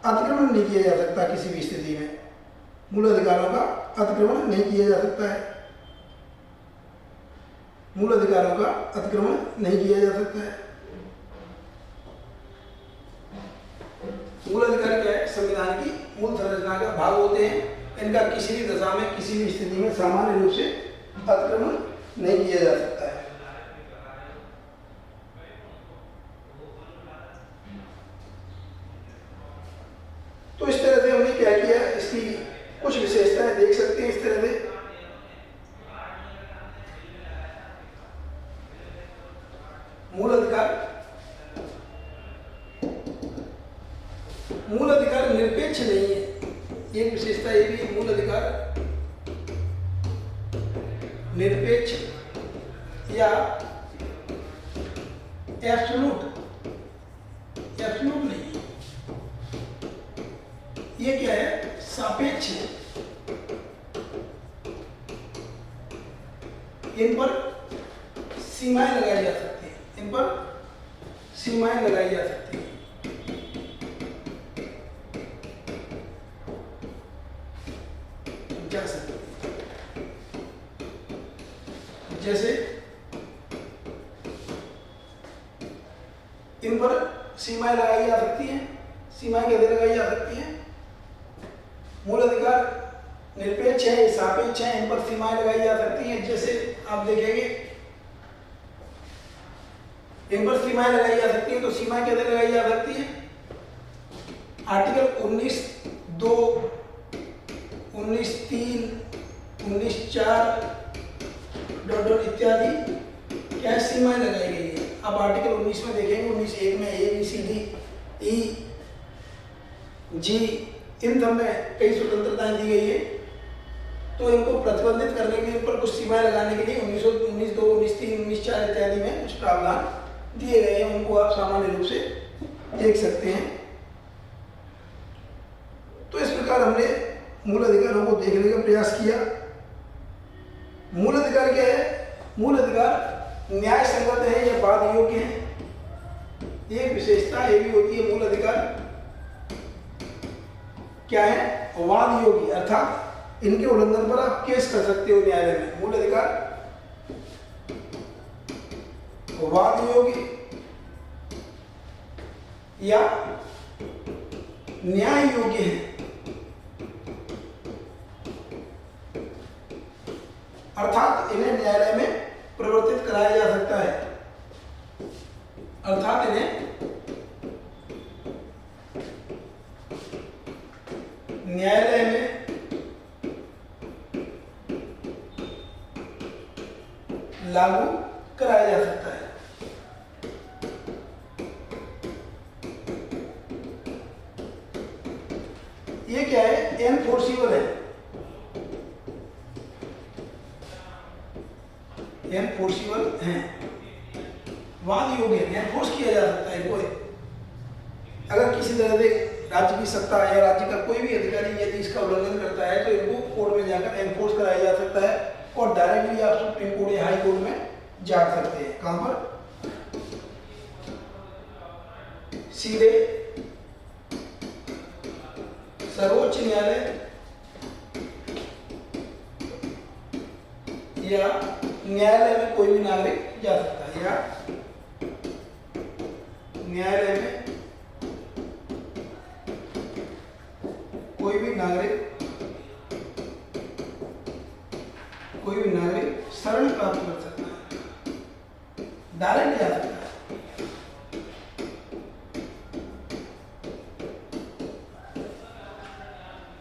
अतिक्रमण नहीं किया जा सकता। किसी भी स्थिति में मूल अधिकारों का अतिक्रमण नहीं किया जा सकता है। मूल अधिकारों का अतिक्रमण नहीं किया जा सकता है। मूल अधिकार क्या है? संविधान की मूल संरचना का भाग होते हैं। इनका किसी भी दशा में, किसी भी स्थिति में सामान्य रूप से अतिक्रमण नहीं किया जा सकता है। तो इस तरह से हमने क्या किया, इसकी कुछ विशेषताएं देख सकते हैं। इस तरह से मूल अधिकार निरपेक्ष नहीं है। एक विशेषता ये भी, मूल अधिकार निरपेक्ष या एब्सोल्यूट नहीं है। ये क्या है? सापेक्ष है। इन पर सीमाएं लगाई जा सकती हैं। इन पर सीमाएं लगाई जा सकती हैं। जा सकती है। जैसे इन पर सीमाएं लगाई जा सकती हैं। सीमाएं कैसे लगाई जा सकती हैं? मूल अधिकार निरपेक्ष है, सापेक्ष है, इन पर सीमाएं लगाई जा सकती हैं। जैसे आप देखेंगे इन पर सीमाएं लगाई जा सकती हैं, तो सीमाएं कैसे लगाई जा सकती है? आर्टिकल 19(2), 19(3), 19(4) इत्यादि क्या सीमाएं लगाई गई है। अब आर्टिकल 19 में देखेंगे, 19(1) में A B C D E जी इन सब में कई स्वतंत्रताएं दी गई है। तो इनको प्रतिबंधित करने के लिए, ऊपर कुछ सीमाएं लगाने के लिए 19(2), 19(3), 19(4) इत्यादि में कुछ प्रावधान दिए गए हैं। उनको आप सामान्य रूप से देख सकते हैं। तो इस प्रकार हमने मूल अधिकारों को देखने का प्रयास किया। मूल अधिकार क्या है? मूल अधिकार न्याय संगत है या वाद योग्य है। एक विशेषता ये भी होती है, मूल अधिकार क्या है? वाद योग्य, अर्थात इनके उल्लंघन पर आप केस कर सकते हो न्यायालय में। मूल अधिकार वाद योग्य या न्याय योग्य है, अर्थात इन्हें न्यायालय में प्रवर्तित कराया जा सकता है। अर्थात इन्हें न्यायालय में लागू कराया जा सकता है। ये क्या है? एनफोर्सिबल है, एनफोर्सिबल है, वाद योग्य है, एनफोर्स किया जा सकता है। कोई अगर किसी तरह से राज्य की सत्ता या राज्य का कोई भी अधिकारी यदि इसका उल्लंघन करता है तो इनको कोर्ट में जाकर एनफोर्स कराया जा सकता है, और डायरेक्टली आप सुप्रीम कोर्ट या हाई कोर्ट में जा सकते हैं। कहां पर? सीधे सर्वोच्च न्यायालय या न्यायालय में कोई भी नागरिक जा सकता है, या न्यायालय में कोई भी नागरिक शरण प्राप्त कर सकता है, डायरेक्ट जा सकता है।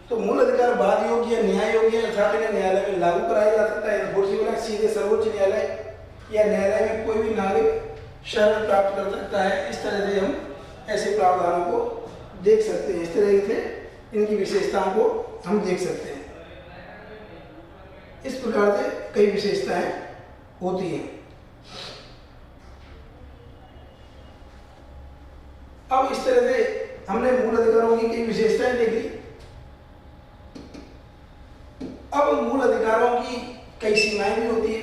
तो मूल अधिकार वाद योग्य, न्याय योग्य, अर्थात इन्हें न्यायालय में लागू कराया जा सकता है। एनफोर्सिबल है, सीधे सर्वोच्च न्यायालय या न्यायालय में कोई भी नागरिक शरण प्राप्त कर सकता है। इस तरह से हम ऐसे प्रावधानों को देख सकते हैं। इस तरह से इनकी विशेषताओं को हम देख सकते हैं। इस प्रकार से कई विशेषताएं होती हैं। अब इस तरह से हमने मूल अधिकारों की कई विशेषताएं देखी। अब मूल अधिकारों की कई सीमाएं भी होती है।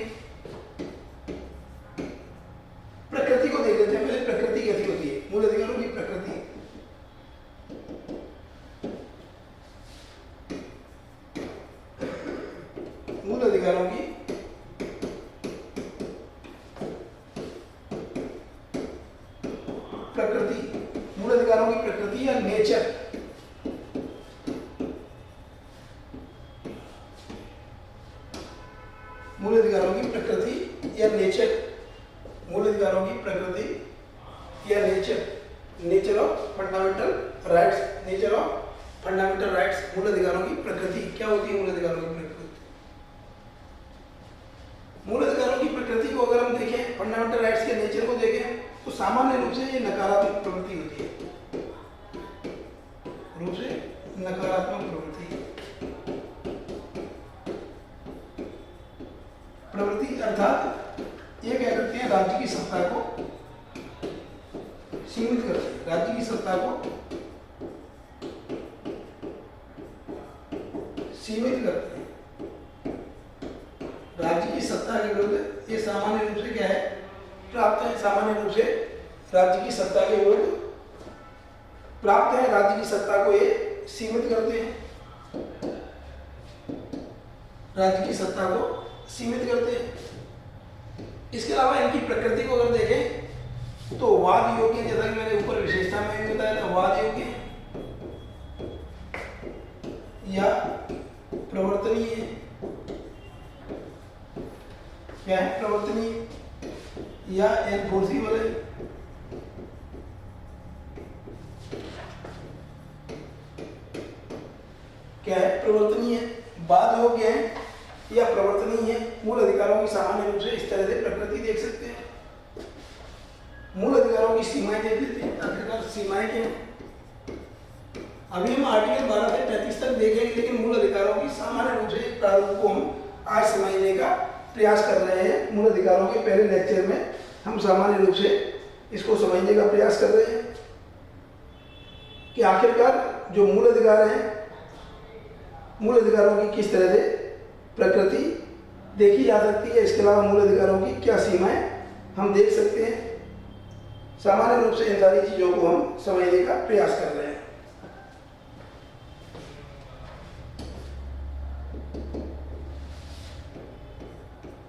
प्रकृति को देख लेते हैं पहले। प्रकृति कैसी होती है मूल अधिकारों की? प्रकृति मूल अधिकारों की प्रकृति, मूल अधिकारों की प्रकृति या नेचर। मूल अधिकारों की प्रकृति या नेचर, मूल अधिकारों की प्रकृति या nature, nature of fundamental rights, nature of fundamental rights. मूल अधिकारों की प्रकृति क्या होती है? मूल अधिकारों की प्रकृति, मूल अधिकारों की प्रकृति को अगर हम देखें, फंडामेंटल राइट्स के नेचर को देखें, तो सामान्य रूप से ये नकारात्मक प्रवृत्ति होती है, रूप से नकारात्मक प्रवृत्ति, अर्थात ये क्या करते हैं? राज्य की सत्ता को सीमित करते हैं, राज्य की सत्ता को सीमित करते हैं। राज्य की सत्ता के विरुद्ध ये सामान्य रूप से क्या है? प्राप्त है। सामान्य रूप से राज्य की सत्ता के विरुद्ध प्राप्त है। राज्य की सत्ता को ये सीमित करते हैं, राज्य की सत्ता को सीमित करते हैं। इसके अलावा इनकी प्रकृति को अगर देखें तो वाद योग्य, जैसा कि मैंने ऊपर विशेषता में भी बताया था, वाद योग्य या प्रवर्तनीय है। क्या है? प्रवर्तनीय या एनफोर्सिबल है। क्या है? प्रवर्तनीय है। बाध योग्य है या प्रवर्तनीय है। मूल अधिकारों की सामान्य रूप से इस तरह से प्रकृति देख सकते हैं। मूल अधिकारों की सीमाएं देख लेते हैं। आखिरकार सीमाएं क्या हैं? अभी हम आर्टिकल 12 से 35 तक देखेंगे, लेकिन मूल अधिकारों की सामान्य रूप से प्रारूप को हम आज समझने का प्रयास कर रहे हैं। मूल अधिकारों के पहले लेक्चर में हम सामान्य रूप से इसको समझने का प्रयास कर रहे हैं कि आखिरकार जो मूल अधिकार हैं, मूल अधिकारों की किस तरह से प्रकृति देखी जा सकती है। इसके अलावा मूल अधिकारों की क्या सीमाएं हम देख सकते हैं। सामान्य रूप से इन सारी चीजों को हम समझने का प्रयास कर रहे हैं।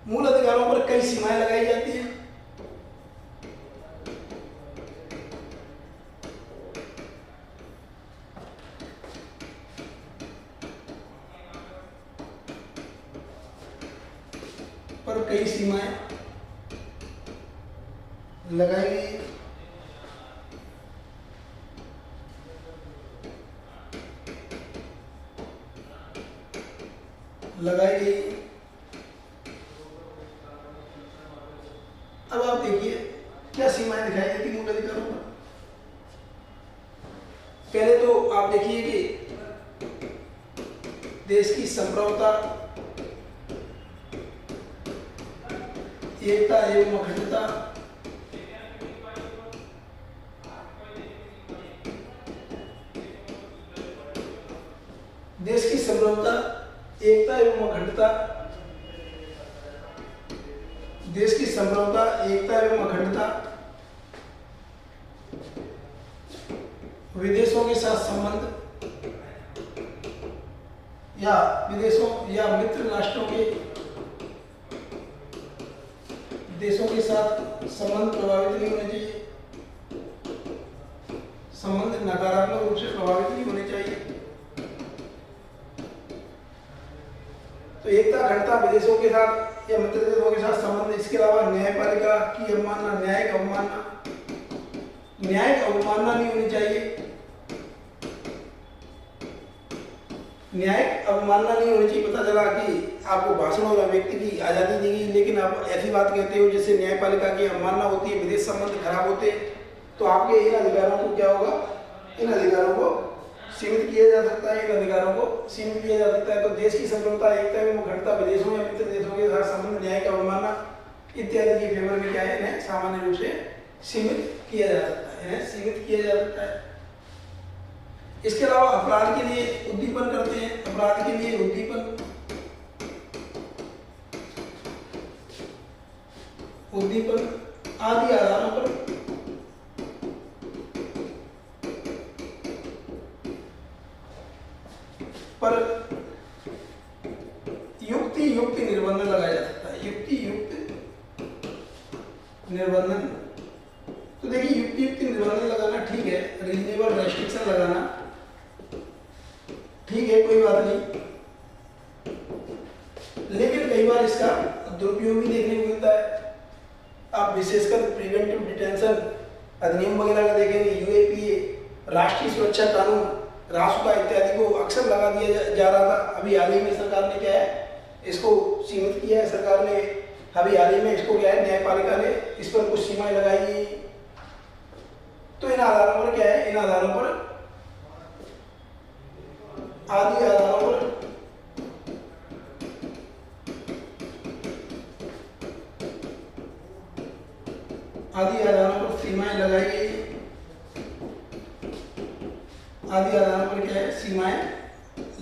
मूल अधिकारों पर कई सीमाएं लगाई जाती हैं। पर कई सीमाएं लगाई गई। अब आप देखिए क्या सीमाएं दिखाई देती मूल अधिकारों पर। पहले तो आप देखिए कि देश की संप्रभुता, एकता एवं अखंडता, देश की संप्रभुता, एकता एवं अखंडता, देश की संप्रभुता, एकता एवं अखंडता, विदेशों के साथ संबंध या विदेशों या मित्र राष्ट्रों के देशों के साथ संबंध प्रभावित नहीं होने चाहिए। संबंध नकारात्मक रूप से प्रभावित नहीं होने चाहिए। तो एकता अखंडता, विदेशों के साथ या मित्र देशों के साथ संबंध। इसके अलावा न्यायपालिका की अवमानना, न्यायिक अवमानना, न्यायिक अवमानना नहीं होनी चाहिए। न्यायिक अवमानना नहीं होनी चाहिए। पता चला कि आपको भाषण और अभिव्यक्ति की आज़ादी दी गई, लेकिन आप ऐसी बात कहते हो जिससे न्यायपालिका की अवमानना होती है, विदेश संबंध खराब होते हैं, तो आपके इन अधिकारों को क्या होगा? इन अधिकारों को सीमित किया जा सकता है। इन अधिकारों को सीमित किया जा सकता है। तो देश की संप्रभुता, एकता एवं अखंडता, विदेशों या मित्र देशों के साथ संबंध, न्यायिक अवमानना इत्यादि के फेवर में क्या है? इन्हें सामान्य रूप से सीमित किया जा सकता है। इन्हें सीमित किया जा सकता है। इसके अलावा अपराध के लिए उद्दीपन करते हैं। अपराध के लिए उद्दीपन, आदि आधारों पर युक्ति युक्त निर्बंध लगाया जा सकता है। युक्ति युक्त निर्बंधन, तो देखिए युक्ति युक्त निर्बंधन लगाना ठीक है, रीजनेबल रेस्ट्रिक्शन लगाना ठीक है, कोई बात नहीं, लेकिन कई बार इसका दुरुपयोग भी देखने को मिलता है। आप विशेषकर प्रिवेंटिव डिटेंशन अधिनियम वगैरह का देखेंगे, यूएपीए, राष्ट्रीय सुरक्षा कानून, रासुका इत्यादि को अक्सर लगा दिया जा रहा था। अभी हाल ही में सरकार ने क्या है? इसको सीमित किया है। सरकार ने अभी हाल ही में इसको क्या है? न्यायपालिका ने इस पर कुछ सीमाएं लगाई है। तो इन आधारों पर क्या है? इन आधारों पर, आदि आधारों पर सीमाएं लगाई गई। आदि आधारों पर क्या है? सीमाएं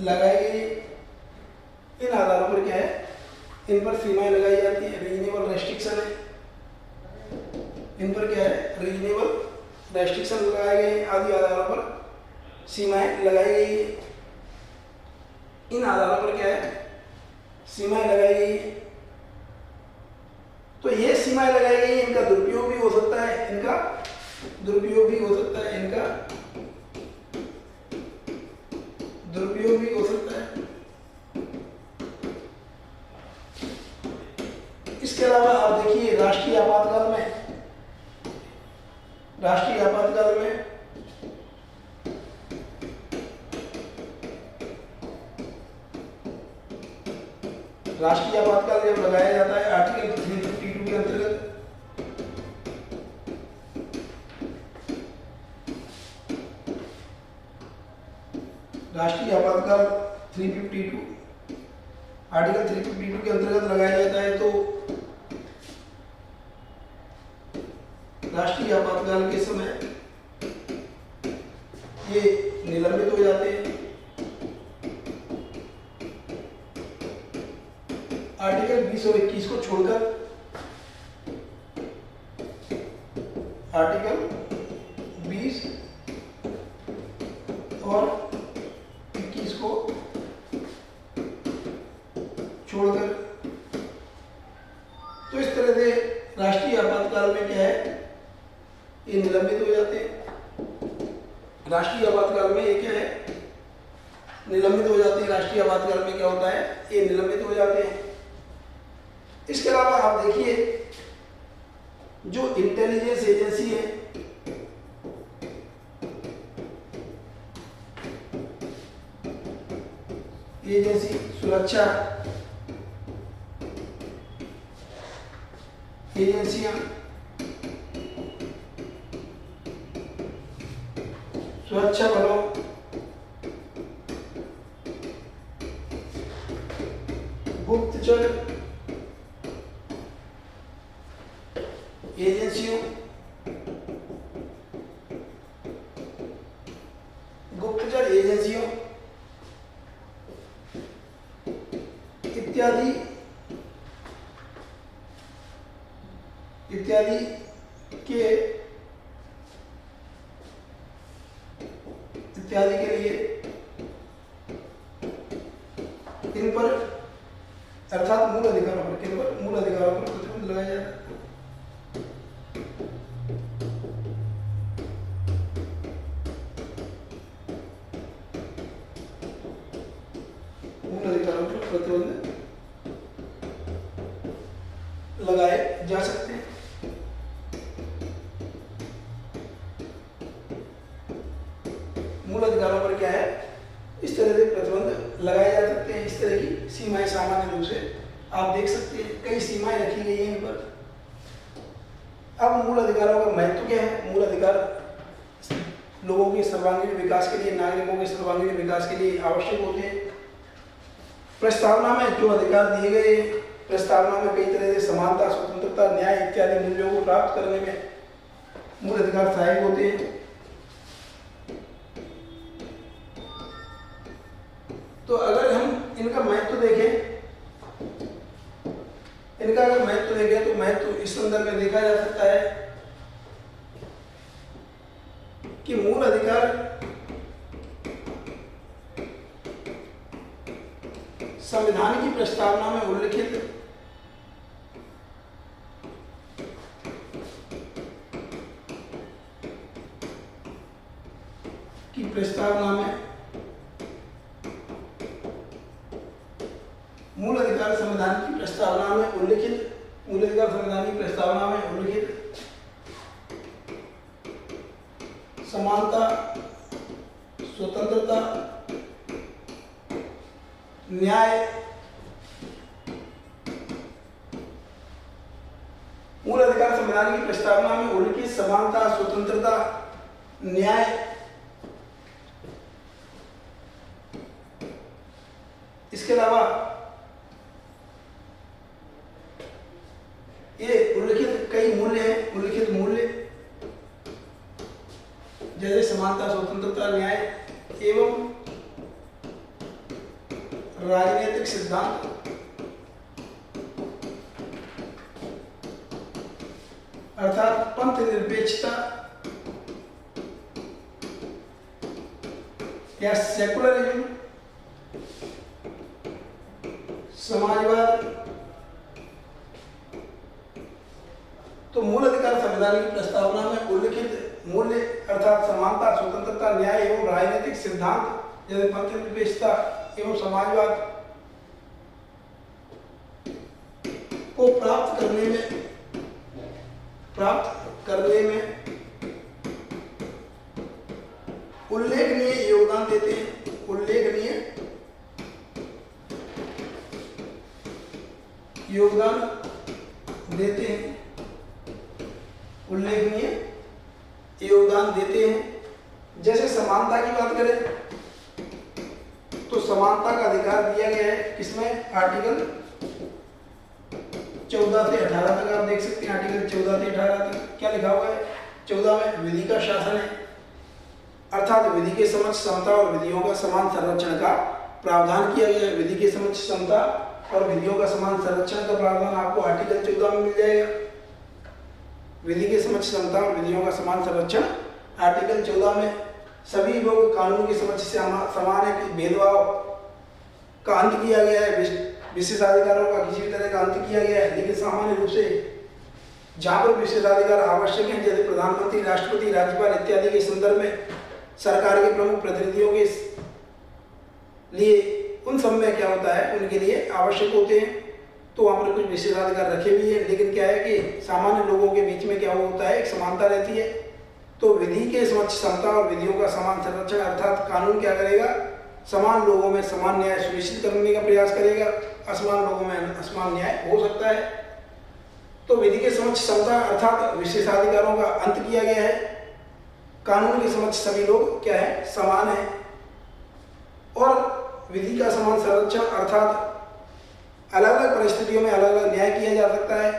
लगाई गई। इन आधारों पर क्या है? इन पर सीमाएं लगाई जाती है। रीजनेबल रेस्ट्रिक्शन है। इन पर क्या है? रीजनेबल रेस्ट्रिक्शन लगाए गए। आदि आधारों पर सीमाएं लगाई गई। इन आधारों पर क्या है? सीमाएं लगाई गई। तो ये सीमाएं लगाई गई, इनका दुरुपयोग भी हो सकता है। इनका दुरुपयोग भी हो सकता है। इनका दुरुपयोग भी हो सकता है। राष्ट्रीय आपातकाल में राष्ट्रीय आपातकाल जब लगाया जाता है आर्टिकल 352 के अंतर्गत, राष्ट्रीय आपातकाल 352 आर्टिकल 352 के अंतर्गत लगाया जाता है, तो राष्ट्रीय आपातकाल के समय ये निलंबित हो जाते हैं। आर्टिकल 20 और 21 को छोड़कर आर्टिकल 20 और 21 को छोड़कर, तो इस तरह से राष्ट्रीय आपातकाल में क्या है, ये निलंबित हो जाते हैं। राष्ट्रीय आपातकाल में ये क्या है, निलंबित हो जाते हैं। राष्ट्रीय आपातकाल में क्या होता है, ये निलंबित हो जाते हैं। इसके अलावा आप देखिए, जो इंटेलिजेंस एजेंसी है, एजेंसी सुरक्षा एजेंसियां, सुरक्षा बलों, गुप्तचर एजेंसियों, गुप्तचर एजेंसियों इत्यादि के लिए इन पर अर्थात मूल अधिकारों पर, किन पर, मूल अधिकारों पर प्रतिबंध लगाया जाता है। मूल अधिकारों पर प्रतिबंध लगाए जा सकते हैं। मूल अधिकारों पर क्या है, इस तरह से प्रतिबंध लगाए जा सकते हैं। इस तरह की सीमाएं सामान्य रूप से आप देख सकते हैं, कई सीमाएं रखी गई हैं इन पर। अब मूल अधिकारों का महत्व क्या है? मूल अधिकार लोगों के सर्वांगीण विकास के लिए, नागरिकों के सर्वांगीण विकास के लिए आवश्यक होते हैं। प्रस्तावना में जो अधिकार दिए गए, प्रस्तावना में कई तरह से समानता, स्वतंत्रता, न्याय इत्यादि मूल्यों को प्राप्त करने में मूल अधिकार सहायक होते हैं। तो अगर हम इनका महत्व देखें, तो महत्व इस संदर्भ में देखा जा सकता है कि मूल अधिकार संविधान की प्रस्तावना में उल्लिखित मूल अधिकार संविधान की प्रस्तावना में उल्लिखित समानता, स्वतंत्रता, न्याय, मूल अधिकार संविधान की प्रस्तावना में उल्लिखित समानता, स्वतंत्रता, न्याय, इसके अलावा ये उल्लिखित कई मूल्य हैं। उल्लिखित मूल्य जैसे समानता, स्वतंत्रता, न्याय एवं राजनीतिक सिद्धांत, अर्थात पंथ निरपेक्षता या सेकुलरिज्म, समाजवाद। तो मूल अधिकार संविधान की प्रस्तावना में उल्लिखित मूल्य अर्थात समानता, स्वतंत्रता, न्याय एवं राजनीतिक सिद्धांत जैसे पंथ निरपेक्षता एवं समाजवाद को प्राप्त करने में उल्लेखनीय योगदान देते हैं, उल्लेखनीय योगदान देते हैं, उल्लेखनीय योगदान देते हैं। जैसे समानता की बात करें तो समानता का अधिकार दिया गया है किसमें, आर्टिकल 14 से 18 तक आप देख सकते हैं। आर्टिकल 14 से 18 तक क्या लिखा हुआ है, 14 में विधि का शासन है, अर्थात विधि के समक्ष समता और विधियों का समान संरक्षण का प्रावधान किया गया है। विधि के समक्ष समता और विधियों का समान संरक्षण का प्रावधान आपको आर्टिकल 14 में मिल जाएगा। विधि के समक्ष समता और विधियों का समान संरक्षण आर्टिकल 14 में। सभी लोग कानून के समक्ष समान है कि भेदभाव का अंत किया गया है, विशेषाधिकारों का किसी भी तरह का अंत किया गया है। लेकिन सामान्य रूप से जहाँ पर विशेषाधिकार आवश्यक हैं, जैसे प्रधानमंत्री, राष्ट्रपति, राज्यपाल इत्यादि के संदर्भ में सरकार के प्रमुख प्रतिनिधियों के लिए, उन सब में क्या होता है, उनके लिए आवश्यक होते हैं, तो वहाँ पर कुछ विशेषाधिकार रखे भी हैं। लेकिन क्या है कि सामान्य लोगों के बीच में क्या होता है, एक समानता रहती है। तो विधि के समक्ष समता और विधियों का समान संरक्षण, अर्थात कानून क्या करेगा, समान लोगों में समान न्याय सुनिश्चित करने का प्रयास करेगा। असमान लोगों में असमान न्याय हो सकता है। तो विधि के समक्ष समता अर्थात विशेषाधिकारों का अंत किया गया है। कानून के समक्ष सभी लोग क्या है, समान है। और विधि का समान संरक्षण अर्थात अलग अलग परिस्थितियों में अलग अलग न्याय किया जा सकता है।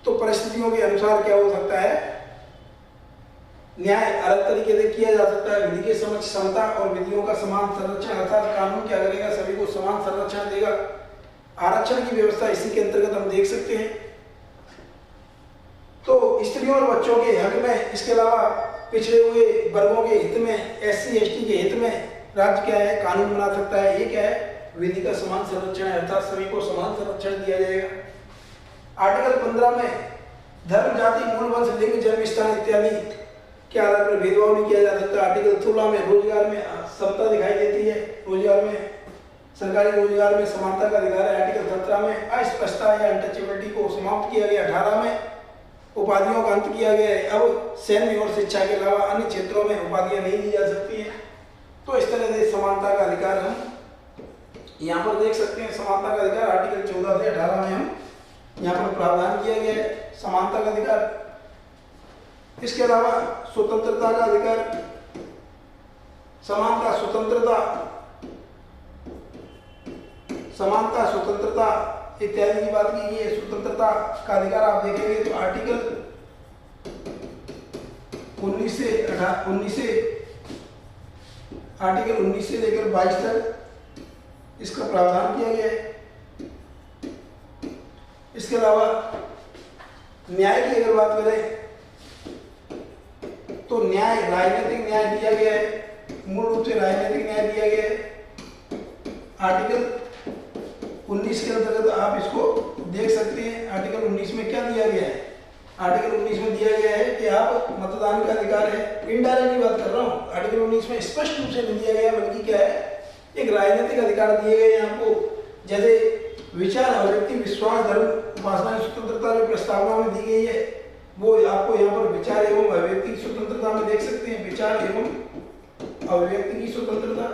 तो परिस्थितियों के अनुसार क्या हो सकता है, न्याय अलग तरीके से किया जा सकता है। विधि के समक्ष समता और विधियों का समान संरक्षण अर्थात कानून क्या करेगा, सभी को समान संरक्षण देगा। आरक्षण की व्यवस्था इसी के अंतर्गत हम देख सकते हैं। तो स्त्रियों और बच्चों के हक में, इसके अलावा पिछड़े हुए वर्गों के हित में, SC ST के हित में राज्य क्या है, कानून बना सकता है। ये क्या है, विधि का समान संरक्षण है, अर्थात सभी को समान संरक्षण दिया जाएगा। आर्टिकल 15 में धर्म, जाति, मूल वंश, लिंग, जन्म स्थान इत्यादि के आधार पर भेदभाव नहीं किया जा सकता। आर्टिकल 16 में रोजगार में समता दिखाई देती है, रोजगार में, सरकारी रोजगार में समानता का अधिकार है। आर्टिकल 17 में अस्पष्टता या अनटचेबिलिटी को समाप्त किया गया। 18 में उपाधियों का अंत किया गया है। अब सैन्य और शिक्षा के अलावा अन्य क्षेत्रों में उपाधियां नहीं दी जा सकती हैं। तो इस तरह से समानता का अधिकार हम यहाँ पर देख सकते हैं। समानता का अधिकार आर्टिकल 14 से 18 में हम यहाँ पर प्रावधान किया गया है, समानता का अधिकार। इसके अलावा स्वतंत्रता का अधिकार, समानता, स्वतंत्रता, समानता, स्वतंत्रता इत्यादि की बात की गई है। स्वतंत्रता का अधिकार आप देखेंगे तो आर्टिकल 19 से लेकर 22 तक इसका प्रावधान किया गया है। इसके अलावा न्याय की अगर बात करें तो न्याय, राजनीतिक न्याय दिया गया है, मूल रूप से राजनीतिक न्याय दिया गया है। आर्टिकल 19 के अंतर्गत आप इसको देख सकते हैं। आर्टिकल 19 में क्या दिया गया है, आर्टिकल 19 में दिया गया है कि आप मतदान का अधिकार है। इनडायरेक्टली बात कर रहा हूँ, आर्टिकल 19 में स्पष्ट रूप से नहीं दिया गया, बल्कि क्या है, एक राजनीतिक अधिकार दिए गए हैं आपको। जैसे विचार, अभिव्यक्ति, विश्वास, धर्म, उपासना की स्वतंत्रता जो प्रस्तावना में दी गई है, वो आपको यहाँ पर विचार एवं अभिव्यक्ति की स्वतंत्रता में देख सकते हैं। विचार एवं अभिव्यक्ति की स्वतंत्रता,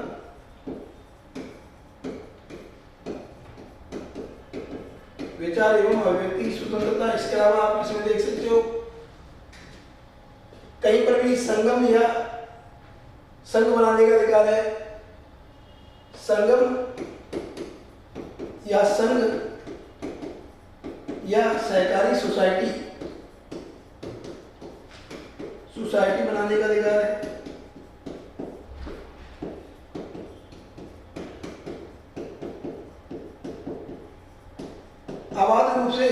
विचार एवं अभिव्यक्ति की स्वतंत्रता। इसके अलावा आप इसमें देख सकते हो कहीं पर भी संगम या संघ बनाने का अधिकार है। संगम या संघ या सहकारी सोसाइटी बनाने का अधिकार है। अबाध रूप से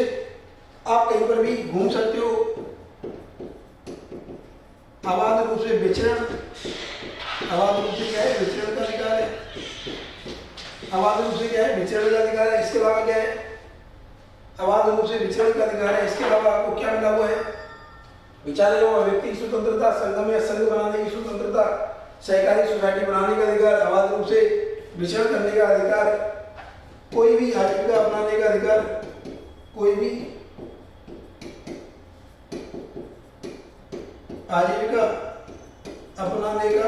आप कहीं पर भी घूम सकते हो। अबाध रूप से विचरण, अबाध रूप से क्या है, विचरण का अधिकार है। अबाध रूप से क्या है, विचरण का अधिकार है। इसके अलावा क्या है, अबाध रूप से विचरण का अधिकार है। इसके अलावा आपको क्या मिला हुआ है, विचार एवं अभिव्यक्ति की स्वतंत्रता, संगम या संघ बनाने की स्वतंत्रता, सहकारी सोसाइटी बनाने का अधिकार, अबाध रूप से विचरण करने का अधिकार, कोई भी आजीविका अपनाने का अधिकार, कोई भी आजीविका अपनाने का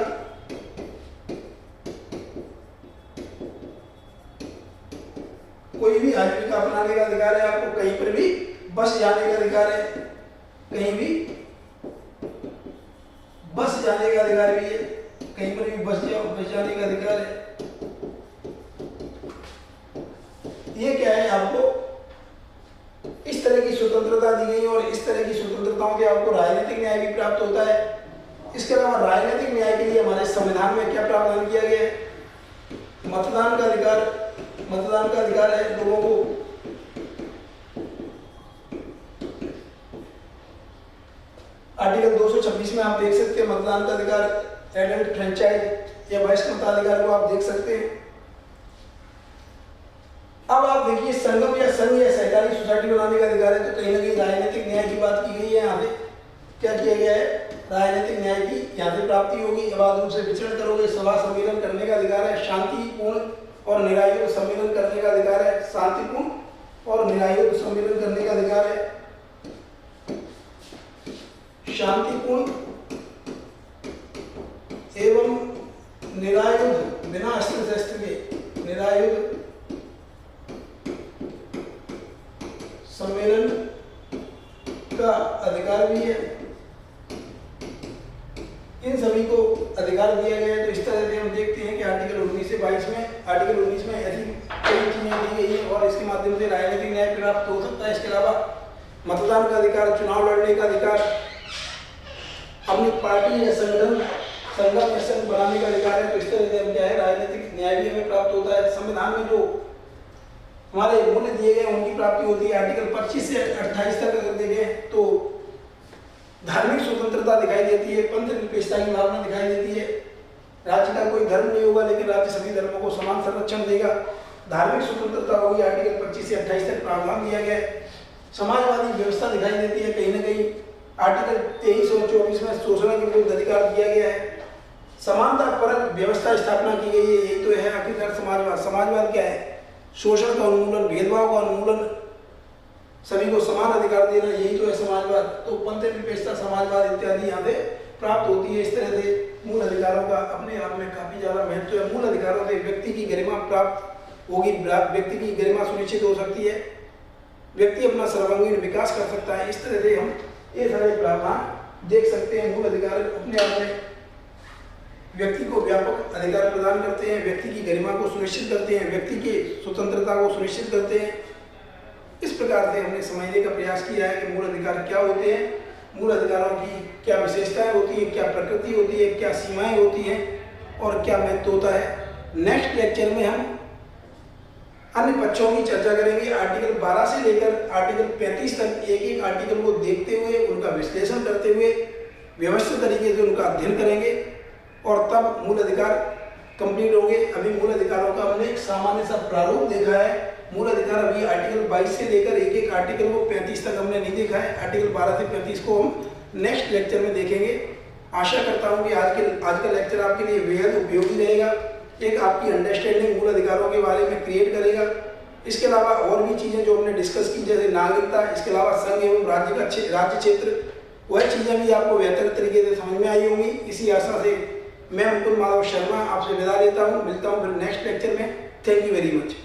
कोई भी आजीविका अपनाने का अधिकार है आपको, कहीं पर भी बस जाने का अधिकार है, कहीं भी बस जाने का अधिकार भी है, कहीं पर भी बस जाने का अधिकार है। ये क्या है, आपको इस तरह की स्वतंत्रता दी गई और इस तरह की स्वतंत्रताओं से आपको राजनीतिक न्याय भी प्राप्त होता है। इसके अलावा राजनीतिक न्याय के लिए हमारे संविधान में क्या प्रावधान किया गया है? मतदान का अधिकार है लोगों को। आर्टिकल 226 में आप देख सकते हैं मतदान का अधिकार, एडल्ट फ्रेंचाइज या वयस्क मताधिकार को आप देख सकते हैं। अब आप देखिए संगम या संघ या सहकारी सोसाइटी बनाने का अधिकार है, तो कहीं ना कहीं राजनीतिक न्याय की बात की गई है। यहाँ पे क्या किया गया है, राजनीतिक न्याय की यहाँ से प्राप्ति होगी। अबाध रूप से विचरण करोगे, सभा सम्मेलन करने का अधिकार है, शांतिपूर्ण और निरायुध सम्मेलन करने का अधिकार है, शांतिपूर्ण और निरायुध सम्मेलन करने का अधिकार है, शांतिपूर्ण एवं निरायुध बिना अस्त्र शस्त्र के निरायुध सम्मेलन का अधिकार भी है। इन सभी को अधिकार दिया गया है। तो इस तरह से हम देखते हैं कि आर्टिकल 19 से 22 में, आर्टिकल 19 में ऐसी कई चीजें दी गई है और इसके माध्यम से राजनीतिक न्याय प्राप्त हो सकता है। इसके अलावा मतदान का अधिकार, चुनाव लड़ने का अधिकार, अपनी पार्टी या संगठन या संघ बनाने का अधिकार है। तो इस तरह से हम क्या है, राजनीतिक न्याय भी हमें प्राप्त होता है। संविधान में जो हमारे मूल्य दिए गए उनकी प्राप्ति होती है। आर्टिकल 25 से 28 तक अगर देखें तो धार्मिक स्वतंत्रता दिखाई देती है, पंथ निरपेक्षता की भावना दिखाई देती है। राज्य का कोई धर्म नहीं होगा लेकिन राज्य सभी धर्मों को समान संरक्षण देगा। धार्मिक स्वतंत्रता होगी, आर्टिकल 25 से 28 तक प्रावधान दिया गया है। समाजवादी व्यवस्था दिखाई देती है, कहीं ना कहीं आर्टिकल 23 और 24 में शोषण के विरुद्ध अधिकार दिया गया है। समानता परक व्यवस्था स्थापना की गई है। यही तो है आखिरकार समाजवाद। समाजवाद क्या है? शोषण का उन्मूलन, भेदभाव का उन्मूलन, सभी को समान अधिकार देना, यही तो है समाजवाद। तो पंथ निरपेक्षता, समाजवाद इत्यादि यहाँ से प्राप्त होती है। इस तरह से मूल अधिकारों का अपने आप में काफी ज्यादा महत्व है। मूल अधिकारों से व्यक्ति की गरिमा प्राप्त होगी, व्यक्ति की गरिमा सुनिश्चित हो सकती है, व्यक्ति अपना सर्वांगीण विकास कर सकता है। इस तरह से हम ये सारे प्रावधान देख सकते हैं। मूल अधिकार अपने आप में व्यक्ति को व्यापक अधिकार प्रदान करते हैं, व्यक्ति की गरिमा को सुनिश्चित करते हैं, व्यक्ति की स्वतंत्रता को सुनिश्चित करते हैं। इस प्रकार से हमने समझने का प्रयास किया है कि मूल अधिकार क्या होते हैं, मूल अधिकारों की क्या विशेषताएं होती हैं, क्या प्रकृति होती है, क्या सीमाएं होती हैं और क्या महत्व होता है। नेक्स्ट लेक्चर में हम अन्य पक्षों की चर्चा करेंगे। आर्टिकल 12 से लेकर आर्टिकल 35 तक एक एक आर्टिकल को देखते हुए, उनका विश्लेषण करते हुए व्यवस्थित तरीके से उनका अध्ययन करेंगे और तब मूल अधिकार कंप्लीट होंगे। अभी मूल अधिकारों का हमने एक सामान्य सा प्रारूप देखा है। मूल अधिकार अभी आर्टिकल 22 से लेकर एक एक आर्टिकल को 35 तक हमने नहीं देखा है। आर्टिकल 12 से 35 को हम नेक्स्ट लेक्चर में देखेंगे। आशा करता हूँ कि आज का लेक्चर आपके लिए बेहद उपयोगी रहेगा, एक आपकी अंडरस्टैंडिंग मूल अधिकारों के बारे में क्रिएट करेगा। इसके अलावा और भी चीज़ें जो हमने डिस्कस की, जैसे नागरिकता, इसके अलावा संघ एवं राज्य क्षेत्र, वह चीज़ें भी आपको बेहतर तरीके से समझ में आई होंगी। इसी आशा से मैं मुकुल माधव शर्मा आपसे विदा लेता हूँ। मिलता हूँ फिर नेक्स्ट लेक्चर में। Thank you very much.